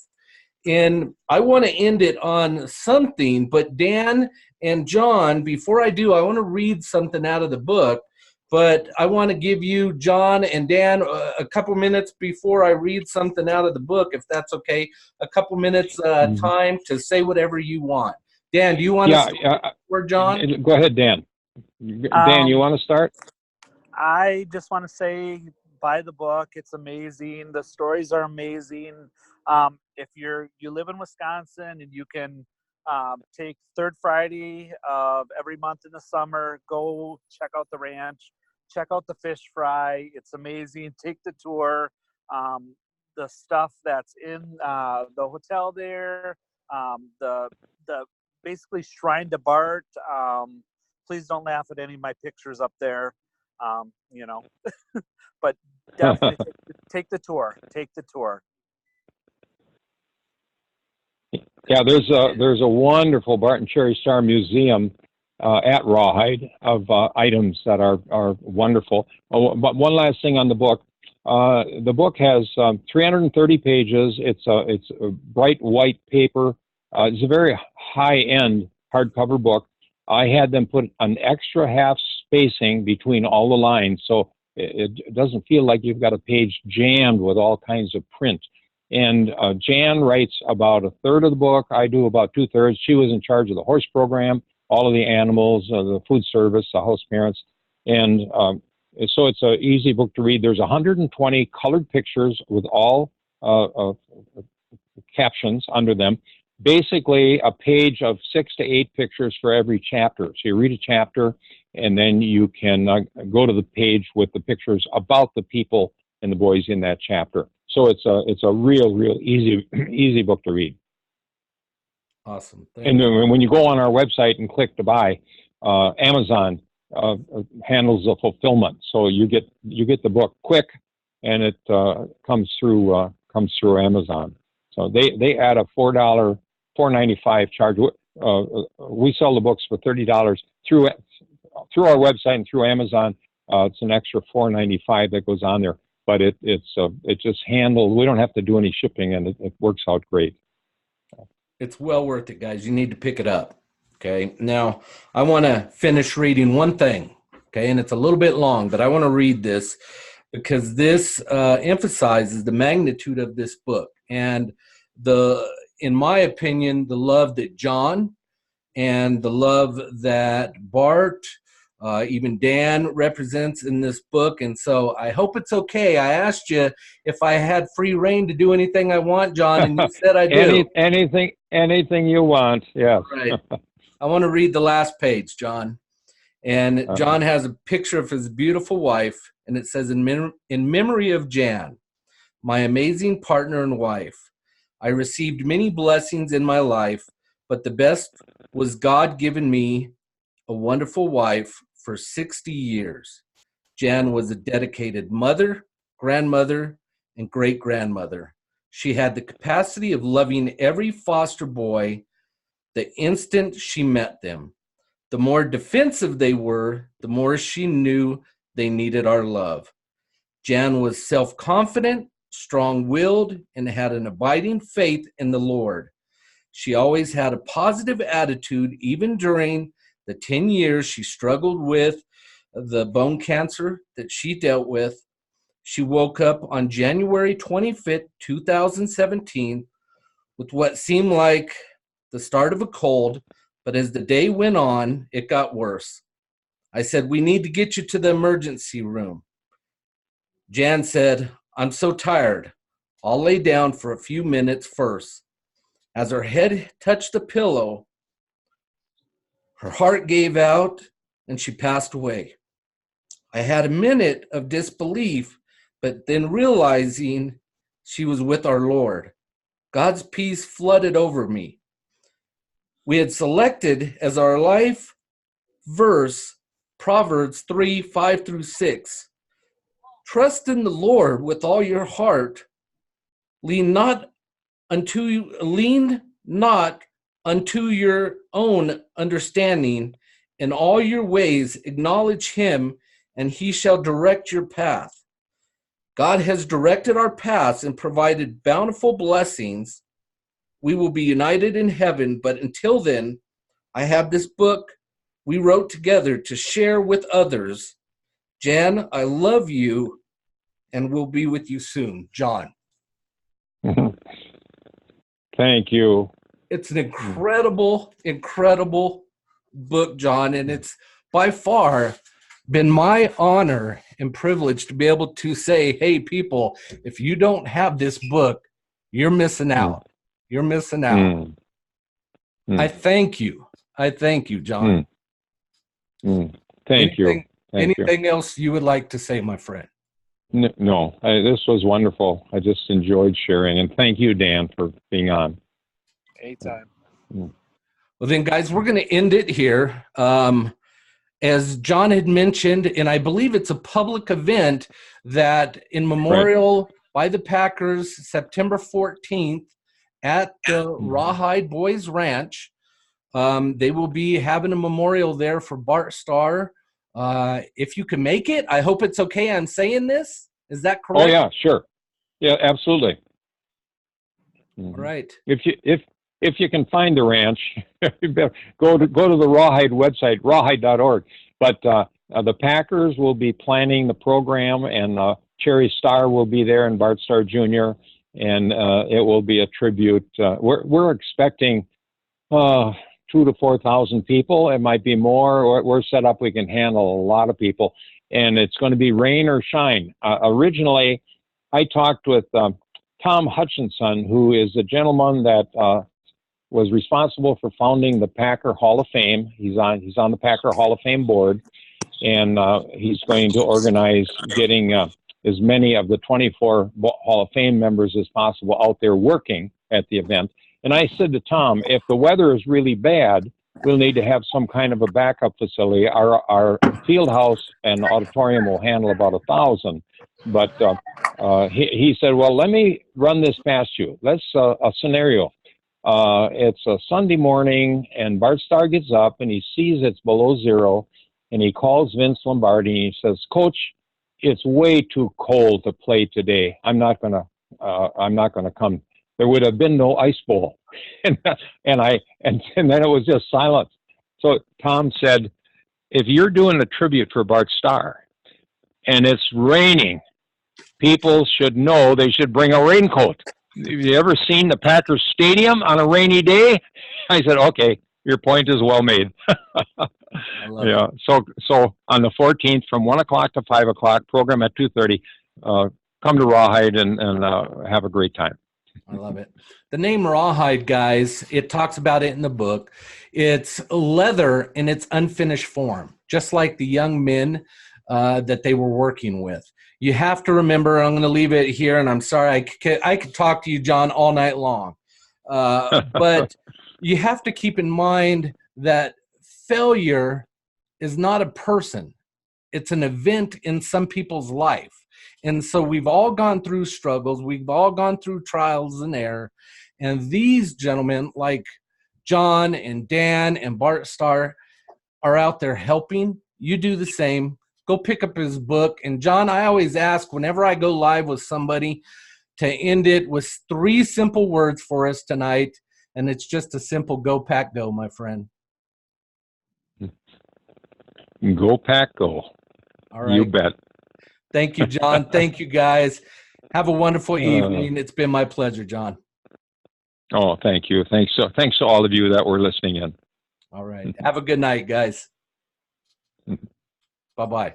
And I want to end it on something, but Dan and John, before I do, I want to read something out of the book, but I want to give you, John and Dan, a couple minutes before I read something out of the book, if that's okay, a couple minutes time to say whatever you want. Dan, do you want to start for John? Go ahead, Dan. Dan, you want to start? I just want to say, buy the book. It's amazing. The stories are amazing. If you live in Wisconsin and you can take third Friday of every month in the summer, go check out the ranch, check out the fish fry. It's amazing. Take the tour. The stuff that's in the hotel there, the basically shrine to Bart. Please don't laugh at any of my pictures up there. But definitely take the tour. Take the tour. Yeah, there's a wonderful Bart and Cherry Star museum at Rawhide of items that are wonderful. Oh, but one last thing on the book. The book has 330 pages. It's a bright white paper. It's a very high-end hardcover book. I had them put an extra half spacing between all the lines, so it doesn't feel like you've got a page jammed with all kinds of print. And Jan writes about a third of the book. I do about 2/3. She was in charge of the horse program, all of the animals, the food service, the house parents. And so it's an easy book to read. There's 120 colored pictures with all captions under them. Basically, a page of 6 to 8 pictures for every chapter. So you read a chapter, and then you can go to the page with the pictures about the people and the boys in that chapter. So it's a real easy book to read. Awesome. And when you go on our website and click to buy, Amazon handles the fulfillment. So you get the book quick, and it comes through Amazon. So they add a $4.95 charge. We sell the books for $30 through our website and through Amazon. It's an extra $4.95 that goes on there. But it just handled. We don't have to do any shipping, and it works out great. It's well worth it, guys. You need to pick it up. Okay. Now I want to finish reading one thing. Okay, and it's a little bit long, but I want to read this because this emphasizes the magnitude of this book and in my opinion, the love that John and the love that Bart, even Dan represents in this book. And so I hope it's okay. I asked you if I had free reign to do anything I want, John, and you said I do. Anything you want, yes. Right. I want to read the last page, John. And John has a picture of his beautiful wife, and it says, in memory of Jan, my amazing partner and wife. I received many blessings in my life, but the best was God giving me a wonderful wife for 60 years. Jan was a dedicated mother, grandmother, and great-grandmother. She had the capacity of loving every foster boy the instant she met them. The more defensive they were, the more she knew they needed our love. Jan was self-confident, strong-willed, and had an abiding faith in the Lord. She always had a positive attitude, even during the 10 years she struggled with the bone cancer that she dealt with. She woke up on January 25th, 2017, with what seemed like the start of a cold, but as the day went on, it got worse. I said, "We need to get you to the emergency room." Jan said, "I'm so tired. I'll lay down for a few minutes first." As her head touched the pillow, her heart gave out and she passed away. I had a minute of disbelief, but then realizing she was with our Lord. God's peace flooded over me. We had selected as our life verse Proverbs 3:5-6. Trust in the Lord with all your heart. Lean not unto your own understanding. In all your ways acknowledge him, and he shall direct your path. God has directed our paths and provided bountiful blessings. We will be united in heaven, but until then, I have this book we wrote together to share with others. Jan, I love you, and we'll be with you soon. John. Thank you. It's an incredible, incredible book, John, and it's by far been my honor and privilege to be able to say, hey, people, if you don't have this book, you're missing out. You're missing out. I thank you. I thank you, John. Thank you. Anything else you would like to say, my friend? No, this was wonderful. I just enjoyed sharing, and thank you, Dan, for being on. Anytime. Well, then, guys, we're going to end it here. As John had mentioned, and I believe it's a public event that in memorial by the Packers, September 14th at the Rawhide Boys Ranch. They will be having a memorial there for Bart Starr. If you can make it, I hope it's okay I'm saying this. Is that correct? Oh, yeah, sure. Yeah, absolutely. All right. If you can find the ranch, go to the Rawhide website, rawhide.org. But the Packers will be planning the program, and Cherry Starr will be there, and Bart Starr Jr., and it will be a tribute. We're expecting 2,000 to 4,000 people. It might be more. We're set up. We can handle a lot of people, and it's going to be rain or shine. Originally, I talked with Tom Hutchinson, who is the gentleman that was responsible for founding the Packer Hall of Fame. He's on the Packer Hall of Fame board, and he's going to organize getting as many of the 24 Hall of Fame members as possible out there working at the event. And I said to Tom, if the weather is really bad, we'll need to have some kind of a backup facility. Our field house and auditorium will handle about 1,000. But he said, well, let me run this past you. Let's a scenario. It's a Sunday morning, and Bart Starr gets up, and he sees it's below zero, and he calls Vince Lombardi, and he says, Coach, it's way too cold to play today. I'm not gonna come. There would have been no ice bowl, and then it was just silence. So Tom said, if you're doing a tribute for Bart Starr, and it's raining, people should know they should bring a raincoat. Have you ever seen the Packers Stadium on a rainy day? I said, okay, your point is well made. Yeah. So on the 14th from 1 o'clock to 5 o'clock, program at 2:30, come to Rawhide and have a great time. I love it. The name Rawhide, guys, it talks about it in the book. It's leather in its unfinished form, just like the young men that they were working with. You have to remember, I'm going to leave it here, and I'm sorry, I could talk to you, John, all night long. But you have to keep in mind that failure is not a person. It's an event in some people's life. And so we've all gone through struggles. We've all gone through trials and error. And these gentlemen, like John and Dan and Bart Starr, are out there helping. You do the same. Go pick up his book. And John, I always ask whenever I go live with somebody to end it with 3 simple words for us tonight. And it's just a simple go, Pack, go, my friend. Go, Pack, go. All right. You bet. Thank you, John. Thank you, guys. Have a wonderful evening. It's been my pleasure, John. Oh, thank you. Thanks to all of you that were listening in. All right. Have a good night, guys. Bye-bye.